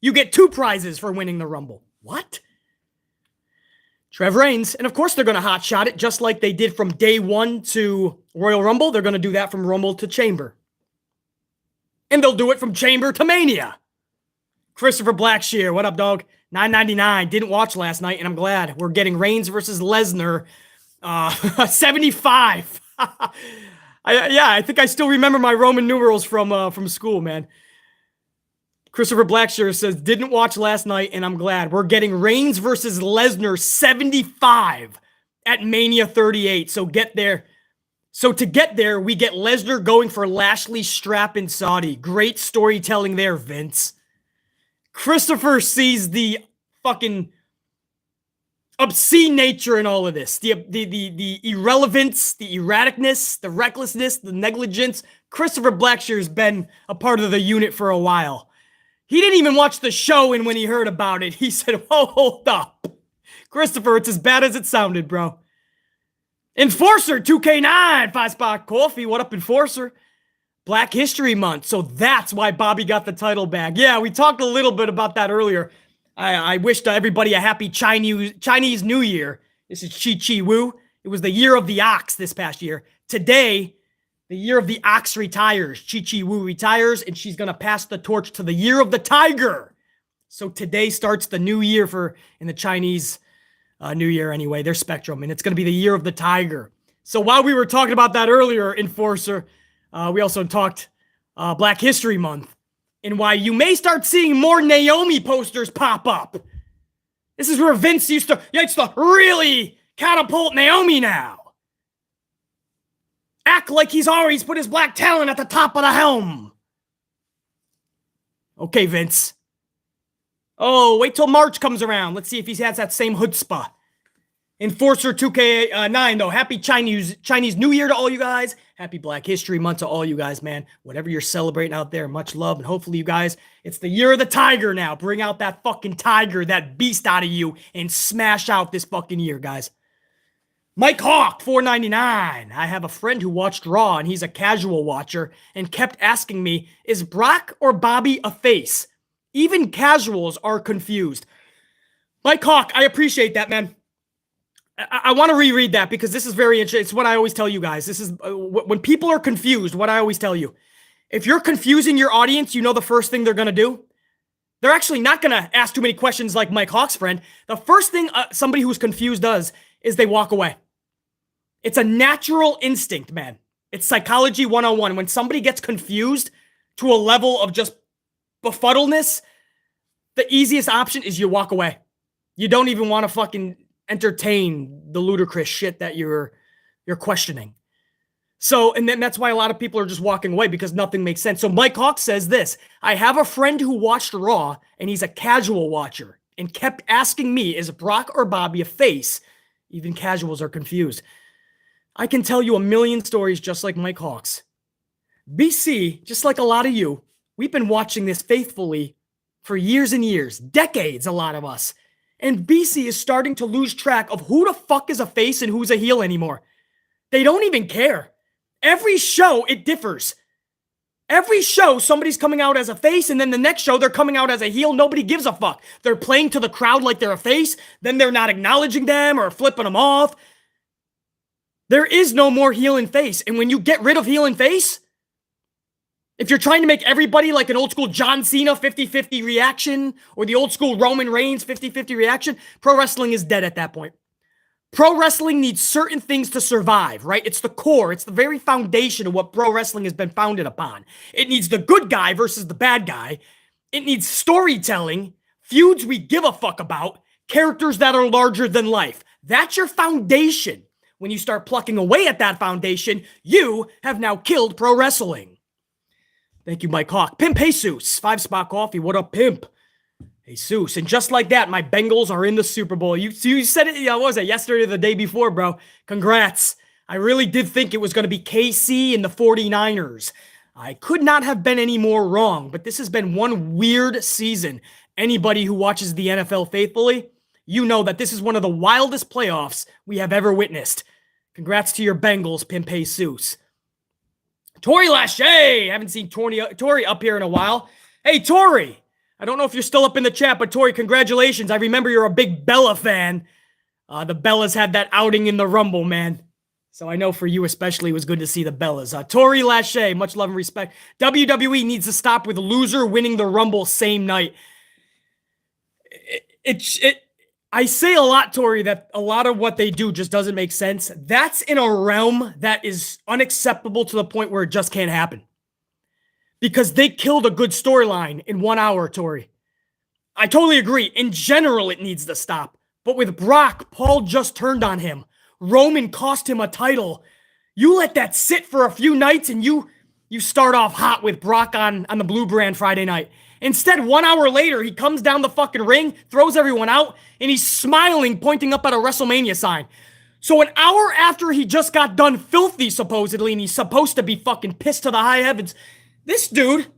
You get 2 prizes for winning the Rumble. What? Trev Reigns. And of course, they're going to hotshot it just like they did from day 1 to Royal Rumble. They're going to do that from Rumble to Chamber. And they'll do it from Chamber to Mania. Christopher Blackshear, what up, dog? $9.99. Didn't watch last night, and I'm glad. We're getting Reigns versus Lesnar. 75. I think I still remember my Roman numerals from school, man. Christopher Blackshear says, didn't watch last night, and I'm glad. We're getting Reigns versus Lesnar 75 at Mania 38. So get there. So to get there, we get Lesnar going for Lashley's strap in Saudi. Great storytelling there, Vince. Christopher sees the fucking obscene nature in all of this. The irrelevance, the erraticness, the recklessness, the negligence. Christopher Blackshear has been a part of the unit for a while. He didn't even watch the show, and when he heard about it, he said, whoa, hold up. Christopher, it's as bad as it sounded, bro. Enforcer, 2K9, 5-spot coffee. What up, Enforcer? Black History Month, so that's why Bobby got the title back. Yeah, we talked a little bit about that earlier. I wished everybody a happy Chinese New Year. This is Chi Chi Wu. It was the year of the ox this past year. Today, the year of the ox retires. Chi Chi Wu retires, and she's going to pass the torch to the year of the tiger. So today starts the new year in the Chinese New Year anyway, their spectrum, and it's going to be the year of the tiger. So while we were talking about that earlier, Enforcer, we also talked Black History Month and why you may start seeing more Naomi posters pop up. This is where Vince used to really catapult Naomi now. act like he's always put his black talent at the top of the helm. Okay, Vince. Oh, wait till March comes around. Let's see if he has that same chutzpah. Enforcer 2K9, though. Happy Chinese New Year to all you guys. Happy Black History Month to all you guys, man. Whatever you're celebrating out there, much love. And hopefully you guys, it's the year of the tiger now. Bring out that fucking tiger, that beast out of you, and smash out this fucking year, guys. Mike Hawk, $4.99. I have a friend who watched Raw, and he's a casual watcher, and kept asking me, is Brock or Bobby a face? Even casuals are confused. Mike Hawk, I appreciate that, man. I want to reread that because this is very interesting. It's what I always tell you guys. This is when people are confused, what I always tell you. If you're confusing your audience, you know the first thing they're going to do? They're actually not going to ask too many questions like Mike Hawk's friend. The first thing somebody who's confused does is they walk away. It's a natural instinct, man. It's psychology 101. When somebody gets confused to a level of just befuddledness, the easiest option is you walk away. You don't even want to fucking entertain the ludicrous shit that you're questioning. So, and then that's why a lot of people are just walking away because nothing makes sense. So Mike Hawk says this, I have a friend who watched Raw and he's a casual watcher and kept asking me, is Brock or Bobby a face? Even casuals are confused. I can tell you a million stories just like Mike Hawk's. BC, just like a lot of you, we've been watching this faithfully for years and years, decades, a lot of us. And BC is starting to lose track of who the fuck is a face and who's a heel anymore. They don't even care. Every show, it differs. Every show, somebody's coming out as a face, and then the next show, they're coming out as a heel. Nobody gives a fuck. They're playing to the crowd like they're a face, then they're not acknowledging them or flipping them off. There is no more heel and face. And when you get rid of heel and face, if you're trying to make everybody like an old school John Cena 50-50 reaction or the old school Roman Reigns 50-50 reaction, pro wrestling is dead at that point. Pro wrestling needs certain things to survive, right? It's the core. It's the very foundation of what pro wrestling has been founded upon. It needs the good guy versus the bad guy. It needs storytelling, feuds we give a fuck about, characters that are larger than life. That's your foundation. When you start plucking away at that foundation, you have now killed pro wrestling. Thank you, Mike Hawk. Pimp Jesus, 5-spot coffee. What up, Pimp? Jesus. And just like that, my Bengals are in the Super Bowl. You said it, what was it, yesterday or the day before, bro? Congrats. I really did think it was going to be KC and the 49ers. I could not have been any more wrong, but this has been one weird season. Anybody who watches the NFL faithfully, you know that this is one of the wildest playoffs we have ever witnessed. Congrats to your Bengals, Pimp Jesus. Tori Lachey. Haven't seen Tori up here in a while. Hey, Tori. I don't know if you're still up in the chat, but Tori, congratulations. I remember you're a big Bella fan. The Bellas had that outing in the Rumble, man. So I know for you especially, it was good to see the Bellas. Tori Lachey, much love and respect. WWE needs to stop with loser winning the Rumble same night. I say a lot, Tori, that a lot of what they do just doesn't make sense. That's in a realm that is unacceptable to the point where it just can't happen. Because they killed a good storyline in 1 hour, Tori. I totally agree. In general, it needs to stop. But with Brock, Paul just turned on him. Roman cost him a title. You let that sit for a few nights and you start off hot with Brock on the Blue Brand Friday night. Instead, 1 hour later, he comes down the fucking ring, throws everyone out, and he's smiling, pointing up at a WrestleMania sign. So an hour after he just got done filthy, supposedly, and he's supposed to be fucking pissed to the high heavens, this dude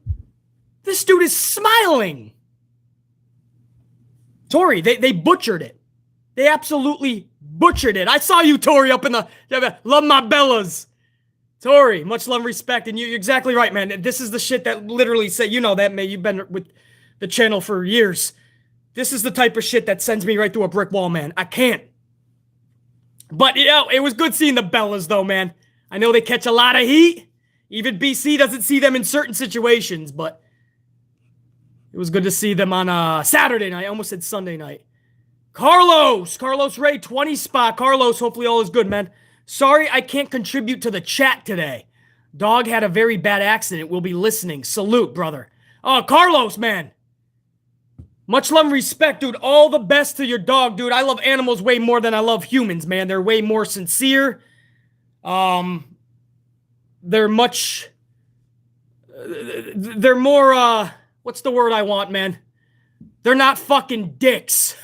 is smiling. Tori, they butchered it. They absolutely butchered it. I saw you, Tori, up in the... Love my Bellas. Tori, much love and respect. And you're exactly right, man. This is the shit that literally say, you know that, man. You've been with the channel for years. This is the type of shit that sends me right through a brick wall, man. I can't. But, it was good seeing the Bellas, though, man. I know they catch a lot of heat. Even BC doesn't see them in certain situations, but it was good to see them on Saturday night. I almost said Sunday night. Carlos Ray, 20 spot. Carlos, hopefully all is good, man. Sorry I can't contribute to the chat today. Dog had a very bad accident. We'll be listening. Salute, brother. Oh, Carlos, man. Much love and respect, dude. All the best to your dog, dude. I love animals way more than I love humans, man. They're way more sincere. they're much, they're more, what's the word I want, man? They're not fucking dicks.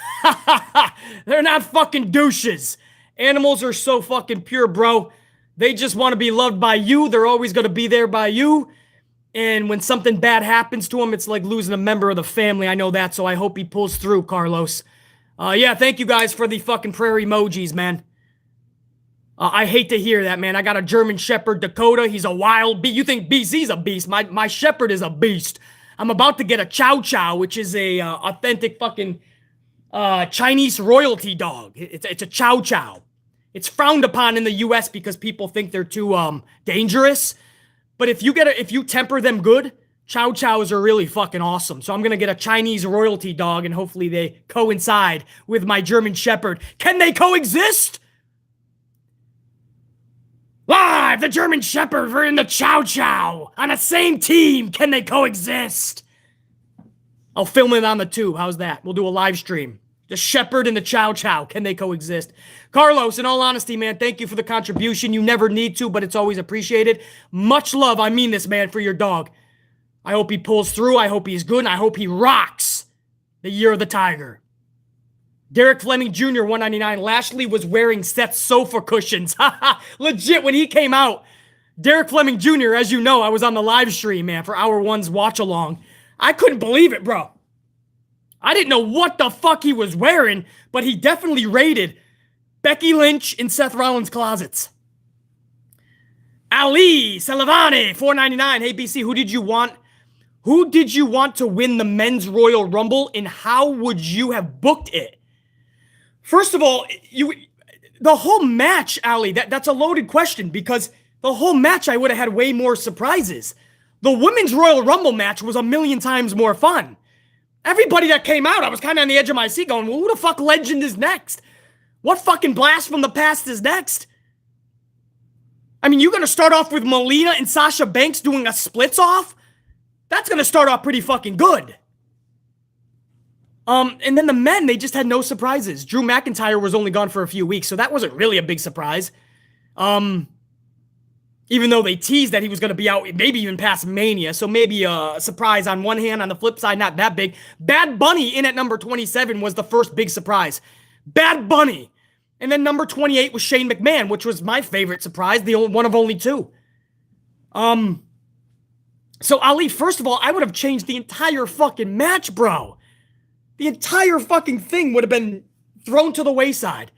They're not fucking douches. Animals are so fucking pure, bro. They just want to be loved by you. They're always going to be there by you. And when something bad happens to them, it's like losing a member of the family. I know that, so I hope he pulls through, Carlos. Yeah, thank you guys for the fucking prayer emojis, man. I hate to hear that, man. I got a German Shepherd, Dakota. He's a wild beast. You think BC's a beast. My Shepherd is a beast. I'm about to get a Chow Chow, which is a authentic fucking Chinese royalty dog. It's a Chow Chow. It's frowned upon in the U.S. because people think they're too dangerous. But if you temper them good, Chow Chows are really fucking awesome. So I'm gonna get a Chinese royalty dog, and hopefully they coincide with my German Shepherd. Can they coexist? Live, the German Shepherd are in the Chow Chow on the same team. Can they coexist? I'll film it on the tube. How's that? We'll do a live stream. The Shepherd and the Chow Chow. Can they coexist? Carlos, in all honesty, man, thank you for the contribution. You never need to, but it's always appreciated. Much love, I mean this, man, for your dog. I hope he pulls through. I hope he's good, and I hope he rocks the Year of the Tiger. Derek Fleming Jr., 199. Lashley was wearing Seth's sofa cushions. Legit, when he came out. Derek Fleming Jr., as you know, I was on the live stream, man, for Hour 1's watch-along. I couldn't believe it, bro. I didn't know what the fuck he was wearing, but he definitely raided Becky Lynch in Seth Rollins' closets. Ali Salavani, 499. Hey, BC, who did you want to win the Men's Royal Rumble, and how would you have booked it? First of all, the whole match, Ali, that's a loaded question, because the whole match I would have had way more surprises. The Women's Royal Rumble match was a million times more fun. Everybody that came out, I was kind of on the edge of my seat going, well, who the fuck legend is next? What fucking blast from the past is next? I mean, you're going to start off with Melina and Sasha Banks doing a splits-off? That's going to start off pretty fucking good. And then the men, they just had no surprises. Drew McIntyre was only gone for a few weeks, so that wasn't really a big surprise. Even though they teased that he was going to be out maybe even past Mania, so maybe a surprise on one hand. On the flip side, not that big. Bad Bunny in at number 27 was the first big surprise. Bad Bunny. And then number 28 was Shane McMahon, which was my favorite surprise, the one of only two. So Ali, first of all, I would have changed the entire fucking match, bro. The entire fucking thing would have been thrown to the wayside.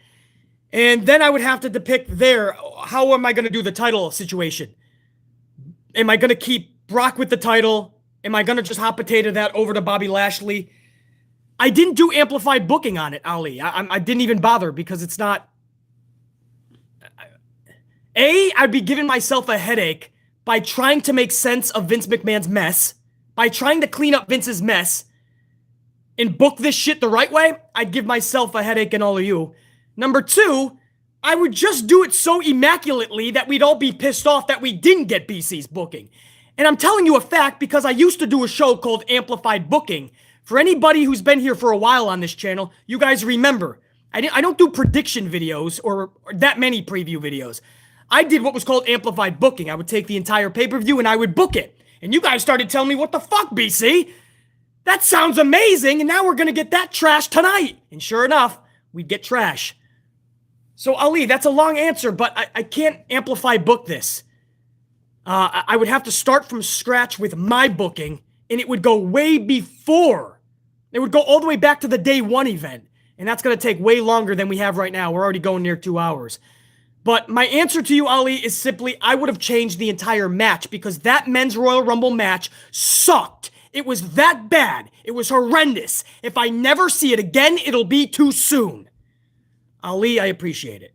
And then I would have to depict there, how am I going to do the title situation? Am I going to keep Brock with the title? Am I going to just hot potato that over to Bobby Lashley? I didn't do amplified booking on it, Ali. I didn't even bother because it's not... I'd be giving myself a headache by trying to make sense of Vince McMahon's mess, by trying to clean up Vince's mess, and book this shit the right way. I'd give myself a headache and all of you. Number two, I would just do it so immaculately that we'd all be pissed off that we didn't get BC's booking. And I'm telling you a fact because I used to do a show called Amplified Booking. For anybody who's been here for a while on this channel, you guys remember, I don't do prediction videos or that many preview videos. I did what was called Amplified Booking. I would take the entire pay-per-view and I would book it. And you guys started telling me, what the fuck, BC? That sounds amazing, and now we're going to get that trash tonight. And sure enough, we'd get trash. So, Ali, that's a long answer, but I can't amplify book this. I would have to start from scratch with my booking, and it would go way before. It would go all the way back to the day one event, and that's going to take way longer than we have right now. We're already going near 2 hours. But my answer to you, Ali, is simply I would have changed the entire match because that Men's Royal Rumble match sucked. It was that bad. It was horrendous. If I never see it again, it'll be too soon. Ali, I appreciate it.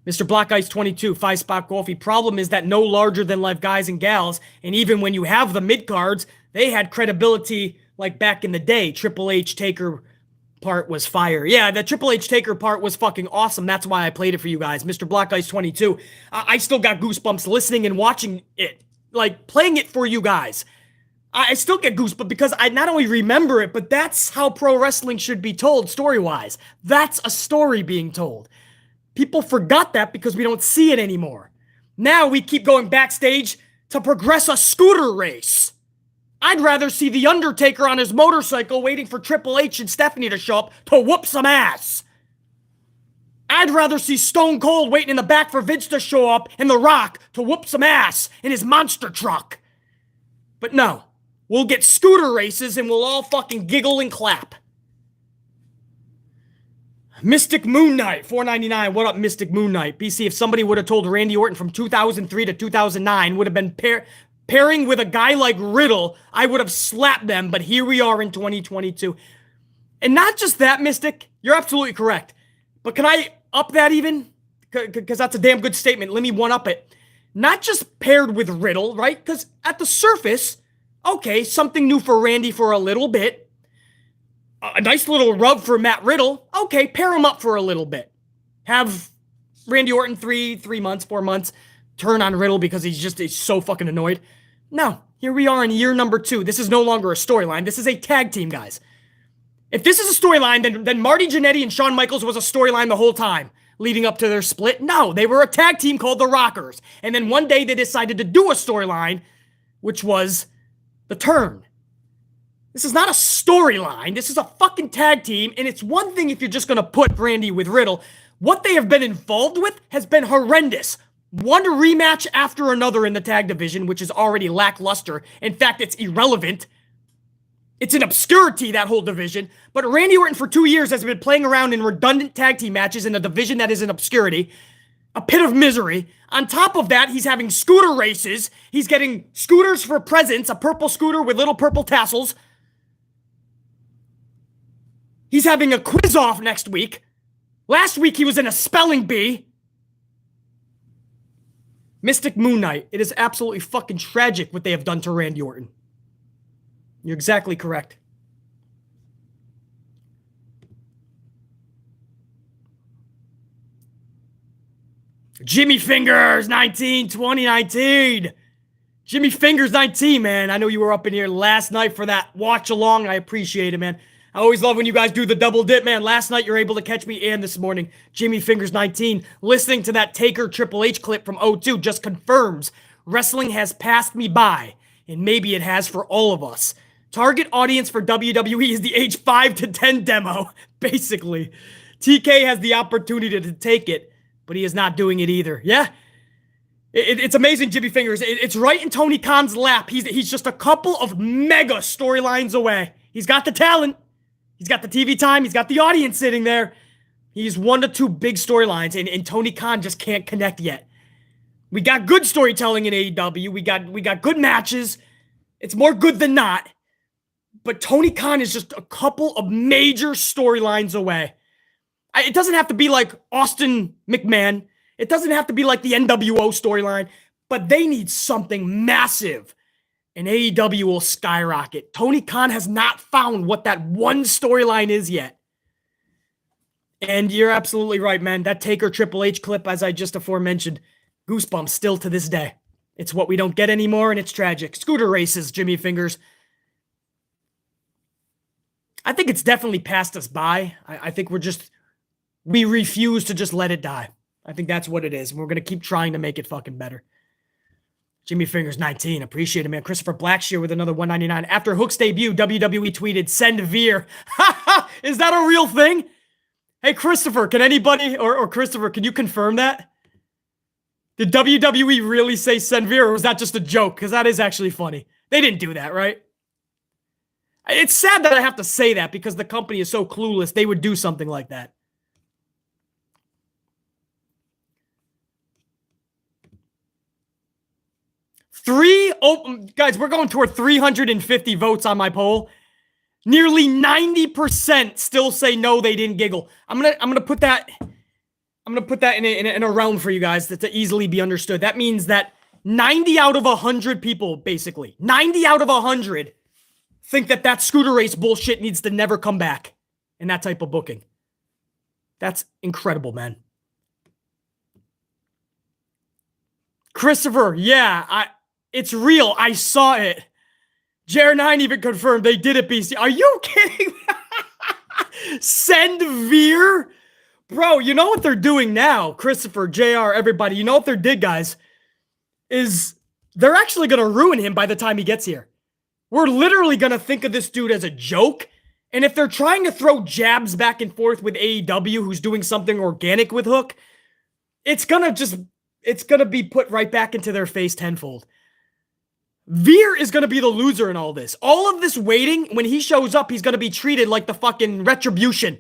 Mr. Black Ice 22, 5-spot golfy. Problem is that no larger than life guys and gals, and even when you have the mid cards, they had credibility like back in the day. Triple H Taker part was fire. Yeah, the Triple H Taker part was fucking awesome. That's why I played it for you guys. Mr. Black Ice 22. I still got goosebumps listening and watching it, like playing it for you guys. I still get goosebumps because I not only remember it, but that's how pro wrestling should be told story-wise. That's a story being told. People forgot that because we don't see it anymore. Now we keep going backstage to progress a scooter race. I'd rather see The Undertaker on his motorcycle waiting for Triple H and Stephanie to show up to whoop some ass. I'd rather see Stone Cold waiting in the back for Vince to show up and The Rock to whoop some ass in his monster truck. But no, we'll get scooter races and we'll all fucking giggle and clap. Mystic Moon Knight, $4.99. What up, Mystic Moon Knight? BC, if somebody would have told Randy Orton from 2003 to 2009 would have been pairing with a guy like Riddle, I would have slapped them, but here we are in 2022. And not just that, Mystic, you're absolutely correct. But can I up that even? Because that's a damn good statement. Let me one-up it. Not just paired with Riddle, right? Because at the surface, okay, something new for Randy for a little bit. A nice little rub for Matt Riddle. Okay, pair him up for a little bit. Have Randy Orton 4 months, turn on Riddle because he's so fucking annoyed. No, here we are in year number 2. This is no longer a storyline. This is a tag team, guys. If this is a storyline, then Marty Jannetty and Shawn Michaels was a storyline the whole time leading up to their split. No, they were a tag team called the Rockers. And then one day they decided to do a storyline, which was the turn. This is not a storyline. This is a fucking tag team. And it's one thing if you're just going to put Randy with Riddle. What they have been involved with has been horrendous. One rematch after another in the tag division, which is already lackluster. In fact, it's irrelevant. It's an obscurity, that whole division. But Randy Orton for 2 years has been playing around in redundant tag team matches in a division that is an obscurity. A pit of misery. On top of that, he's having scooter races. He's getting scooters for presents. A purple scooter with little purple tassels. He's having a quiz off next week. Last week he was in a spelling bee. Mystic Moon Knight. It is absolutely fucking tragic what they have done to Randy Orton. You're exactly correct. Jimmy Fingers 2019. Jimmy Fingers 19, man. I know you were up in here last night for that watch along. I appreciate it, man. I always love when you guys do the double dip, man. Last night, you're able to catch me, and this morning, Jimmy Fingers 19. Listening to that Taker Triple H clip from '02 just confirms wrestling has passed me by, and maybe it has for all of us. Target audience for WWE is the age 5 to 10 demo, basically. TK has the opportunity to take it, but he is not doing it either. Yeah? It's amazing, Jimmy Fingers. It's right in Tony Khan's lap. He's just a couple of mega storylines away. He's got the talent. He's got the TV time. He's got the audience sitting there. He's 1 to 2 big storylines, and Tony Khan just can't connect yet. We got good storytelling in AEW. We got good matches. It's more good than not. But Tony Khan is just a couple of major storylines away. It doesn't have to be like Austin McMahon. It doesn't have to be like the NWO storyline. But they need something massive. And AEW will skyrocket. Tony Khan has not found what that one storyline is yet. And you're absolutely right, man. That Taker Triple H clip, as I just aforementioned, goosebumps still to this day. It's what we don't get anymore, and it's tragic. Scooter races, Jimmy Fingers. I think it's definitely passed us by. I think we refuse to just let it die. I think that's what it is. And we're going to keep trying to make it fucking better. Jimmy Fingers 19. Appreciate it, man. Christopher Blackshear with another $1.99. After Hook's debut, WWE tweeted, send Veer. Is that a real thing? Hey, Christopher, can anybody, or Christopher, can you confirm that? Did WWE really say send Veer, or was that just a joke? Because that is actually funny. They didn't do that, right? It's sad that I have to say that because the company is so clueless. They would do something like that. Guys, we're going toward 350 votes on my poll. Nearly 90% still say no, they didn't giggle. I'm gonna put that in a realm for you guys to easily be understood. That means that 90 out of 100 people, basically, 90 out of 100 think that scooter race bullshit needs to never come back in that type of booking. That's incredible, man. Christopher, yeah, it's real. I saw it. JR9 even confirmed they did it, BC. Are you kidding? Send Veer? Bro, you know what they're doing now? Christopher, JR, everybody. You know what they did, guys? is they're actually going to ruin him by the time he gets here. We're literally going to think of this dude as a joke. And if they're trying to throw jabs back and forth with AEW, who's doing something organic with Hook, it's going to be put right back into their face tenfold. Veer is going to be the loser in all this. All of this waiting, when he shows up, he's going to be treated like the fucking Retribution.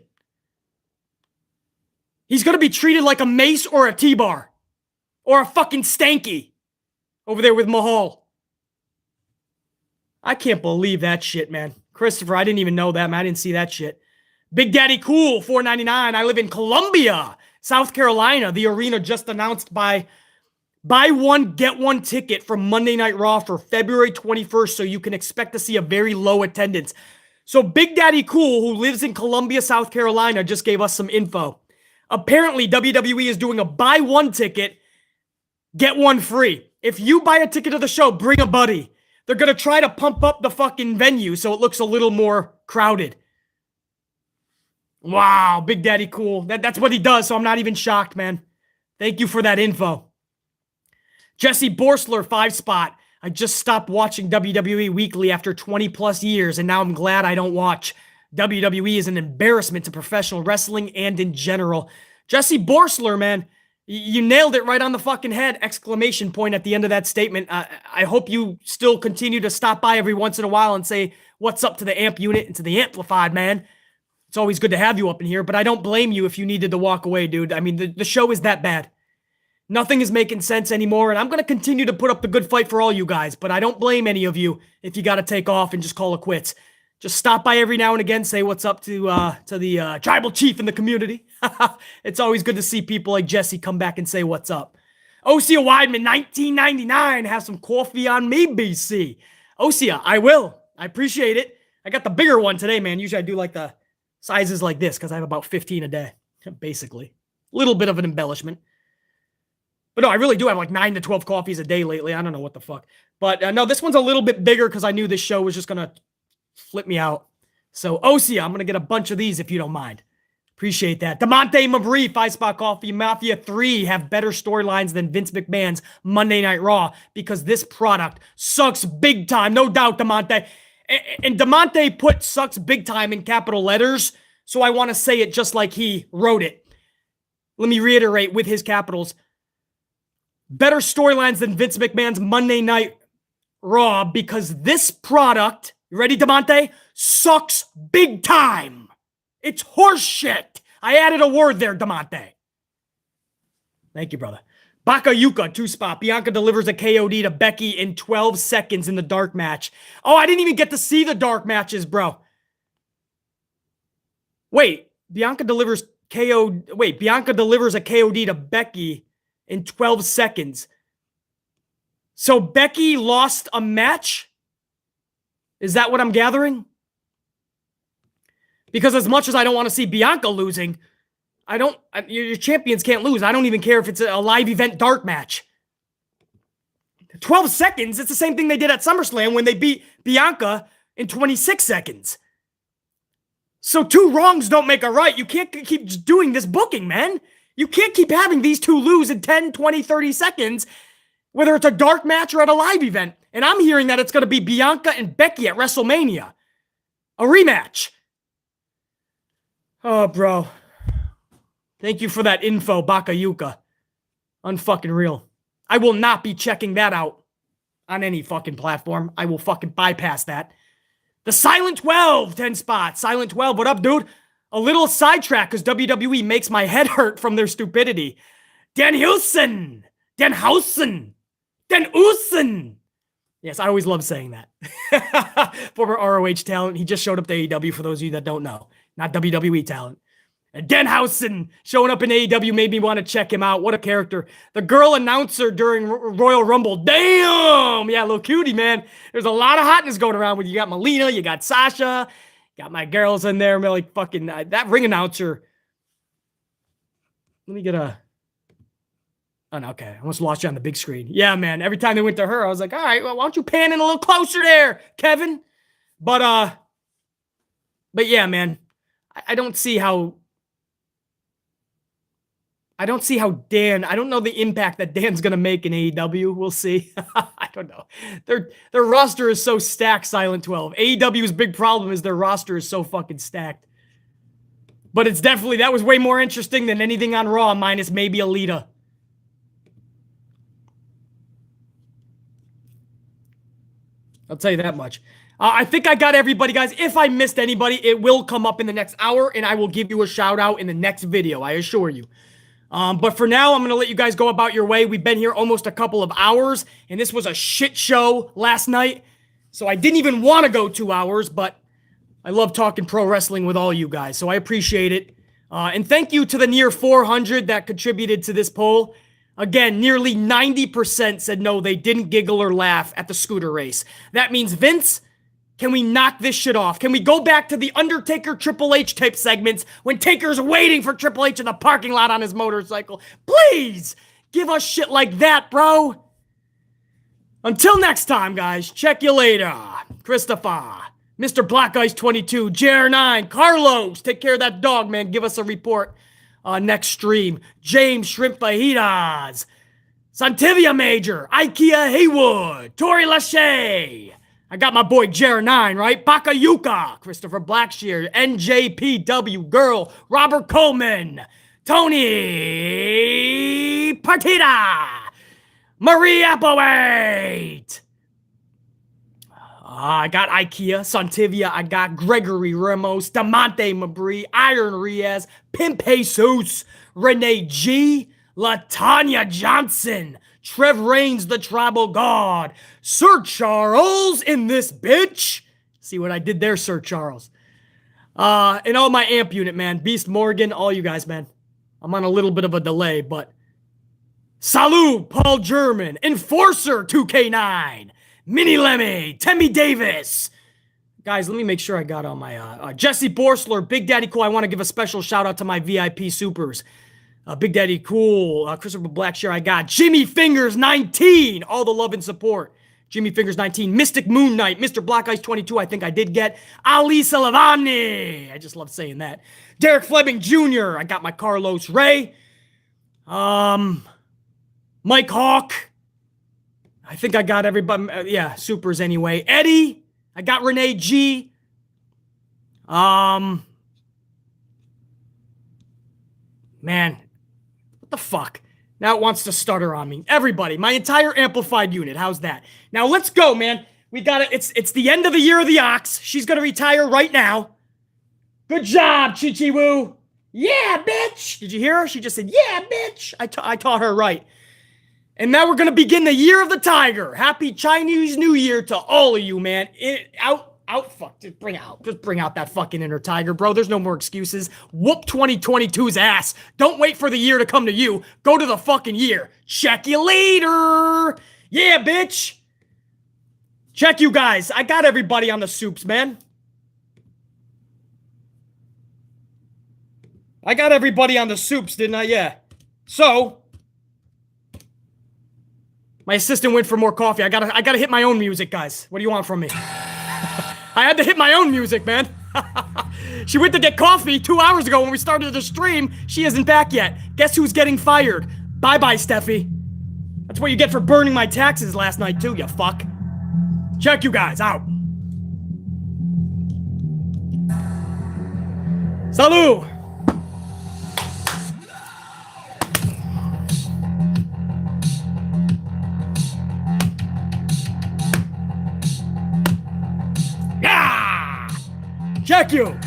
He's going to be treated like a Mace or a T-Bar. Or a fucking Stanky. Over there with Mahal. I can't believe that shit, man. Christopher, I didn't even know that, man. I didn't see that shit. Big Daddy Cool, $4.99. I live in Columbia, South Carolina. The arena just announced buy one, get one ticket for Monday Night Raw for February 21st, so you can expect to see a very low attendance. So Big Daddy Cool, who lives in Columbia, South Carolina, just gave us some info. Apparently, WWE is doing a buy one ticket, get one free. If you buy a ticket to the show, bring a buddy. They're going to try to pump up the fucking venue so it looks a little more crowded. Wow, Big Daddy Cool. That's what he does, so I'm not even shocked, man. Thank you for that info. Jesse Borsler, 5-spot. I just stopped watching WWE Weekly after 20 plus years, and now I'm glad I don't watch. WWE is an embarrassment to professional wrestling and in general. Jesse Borsler, man, you nailed it right on the fucking head! Exclamation point at the end of that statement. I hope you still continue to stop by every once in a while and say what's up to the amp unit and to the amplified, man. It's always good to have you up in here, but I don't blame you if you needed to walk away, dude. I mean, the show is that bad. Nothing is making sense anymore, and I'm going to continue to put up the good fight for all you guys, but I don't blame any of you if you got to take off and just call it quits. Just stop by every now and again, say what's up to the tribal chief in the community. It's always good to see people like Jesse come back and say what's up. Osia Weidman, 1999, have some coffee on me, BC. Osia, I will. I appreciate it. I got the bigger one today, man. Usually I do like the sizes like this because I have about 15 a day, basically. A little bit of an embellishment. But no, I really do have like 9 to 12 coffees a day lately. I don't know what the fuck. But no, this one's a little bit bigger because I knew this show was just going to flip me out. So, Osia, I'm going to get a bunch of these if you don't mind. Appreciate that. DeMonte Mabree, 5-spot coffee. Mafia 3 have better storylines than Vince McMahon's Monday Night Raw because this product sucks big time. No doubt, DeMonte. And DeMonte put sucks big time in capital letters, so I want to say it just like he wrote it. Let me reiterate with his capitals. Better storylines than Vince McMahon's Monday Night Raw because this product, you ready, DeMonte? Sucks big time. It's horseshit. I added a word there, DeMonte. Thank you, brother. Bakayuka, 2-spot. Bianca delivers a KOD to Becky in 12 seconds in the dark match. Oh, I didn't even get to see the dark matches, bro. Wait, Bianca delivers a KOD to Becky in 12 seconds. So Becky lost a match? Is that what I'm gathering? Because as much as I don't want to see Bianca losing, your champions can't lose. I don't even care if it's a live event dark match. 12 seconds, it's the same thing they did at SummerSlam when they beat Bianca in 26 seconds. So 2 wrongs don't make a right. You can't keep doing this booking, man. You can't keep having these 2 lose in 10, 20, 30 seconds, whether it's a dark match or at a live event. And I'm hearing that it's going to be Bianca and Becky at WrestleMania. A rematch. Oh, bro. Thank you for that info, Bakayuka. Unfucking real. I will not be checking that out on any fucking platform. I will fucking bypass that. The Silent 12, 10 spots. Silent 12, what up, dude? A little sidetrack because WWE makes my head hurt from their stupidity. Danhausen. Yes, I always love saying that. Former ROH talent. He just showed up to AEW for those of you that don't know. Not WWE talent. And Denhausen showing up in AEW made me want to check him out. What a character. The girl announcer during Royal Rumble. Damn! Yeah, little cutie, man. There's a lot of hotness going around with you. You got Melina, you got Sasha, got my girls in there. Man, like fucking, that ring announcer. Let me get a... Oh, no, okay. I almost lost you on the big screen. Yeah, man. Every time they went to her, I was like, all right, well, why don't you pan in a little closer there, Kevin? But yeah, man. I don't see how I don't see how I don't know the impact that Dan's going to make in AEW. We'll see. I don't know. Their roster is so stacked, Silent 12. AEW's big problem is their roster is so fucking stacked. But it's definitely, that was way more interesting than anything on Raw, minus maybe Alita. I'll tell you that much. I think I got everybody, guys. If I missed anybody, it will come up in the next hour, and I will give you a shout out in the next video, I assure you. But for now, I'm going to let you guys go about your way. We've been here almost a couple of hours, and this was a shit show last night. So I didn't even want to go 2 hours, but I love talking pro wrestling with all you guys, so I appreciate it. And thank you to the near 400 that contributed to this poll. Again, nearly 90% said no, they didn't giggle or laugh at the scooter race. That means, Vince, can we knock this shit off? Can we go back to the Undertaker Triple H type segments when Taker's waiting for Triple H in the parking lot on his motorcycle? Please give us shit like that, bro. Until next time, guys, check you later. Christopher, Mr. Black Ice 22, JR9, Carlos, take care of that dog, man. Give us a report next stream. James Shrimp Fajitas, Santivia Major, Ikea Haywood, Tori Lachey. I got my boy JR9, right? Bakayuka, Christopher Blackshear, NJPW Girl, Robert Coleman, Tony Partida, Marie Applewhite. I got Ikea, Santivia, I got Gregory Ramos, Damonte Mabry, Iron Riaz, Pimp Jesus, Renee G, LaTanya Johnson, Trev Reigns, the Tribal God, Sir Charles in this bitch. See what I did there, Sir Charles. And all my amp unit, man. Beast Morgan, all you guys, man. I'm on a little bit of a delay, but Salud, Paul German, Enforcer 2K9, Mini Lemmy, Temmy Davis. Guys, let me make sure I got all my Jesse Borsler, Big Daddy Cool. I want to give a special shout out to my VIP supers. Big Daddy Cool, Christopher Blackshear, I got Jimmy Fingers 19, all the love and support. Jimmy Fingers 19, Mystic Moon Knight, Mr. Black Ice 22, I think I did get. Ali Salavani, I just love saying that. Derek Fleming Jr., I got my Carlos Ray. Mike Hawk, I think I got everybody, yeah, supers anyway. Eddie, I got Renee G. Man, what the fuck? Now it wants to stutter on me. Everybody, my entire amplified unit. How's that? Now let's go, man. We got it. It's the end of the year of the Ox. She's gonna retire right now. Good job, Chi Woo. Yeah, bitch. Did you hear her? She just said, yeah, bitch. I taught her right. And now we're gonna begin the year of the Tiger. Happy Chinese New Year to all of you, man. Fuck. Just bring out that fucking inner Tiger, bro. There's no more excuses. Whoop 2022's ass. Don't wait for the year to come to you. Go to the fucking year. Check you later. Yeah, bitch. Check you guys. I got everybody on the soups, man. I got everybody on the soups, didn't I? Yeah. So, my assistant went for more coffee. I gotta hit my own music, guys. What do you want from me? I had to hit my own music, man. She went to get coffee 2 hours ago when we started the stream. She isn't back yet. Guess who's getting fired? Bye-bye, Steffi. That's what you get for burning my taxes last night, too, you fuck. Check you guys out. Salut! Yeah! Check you!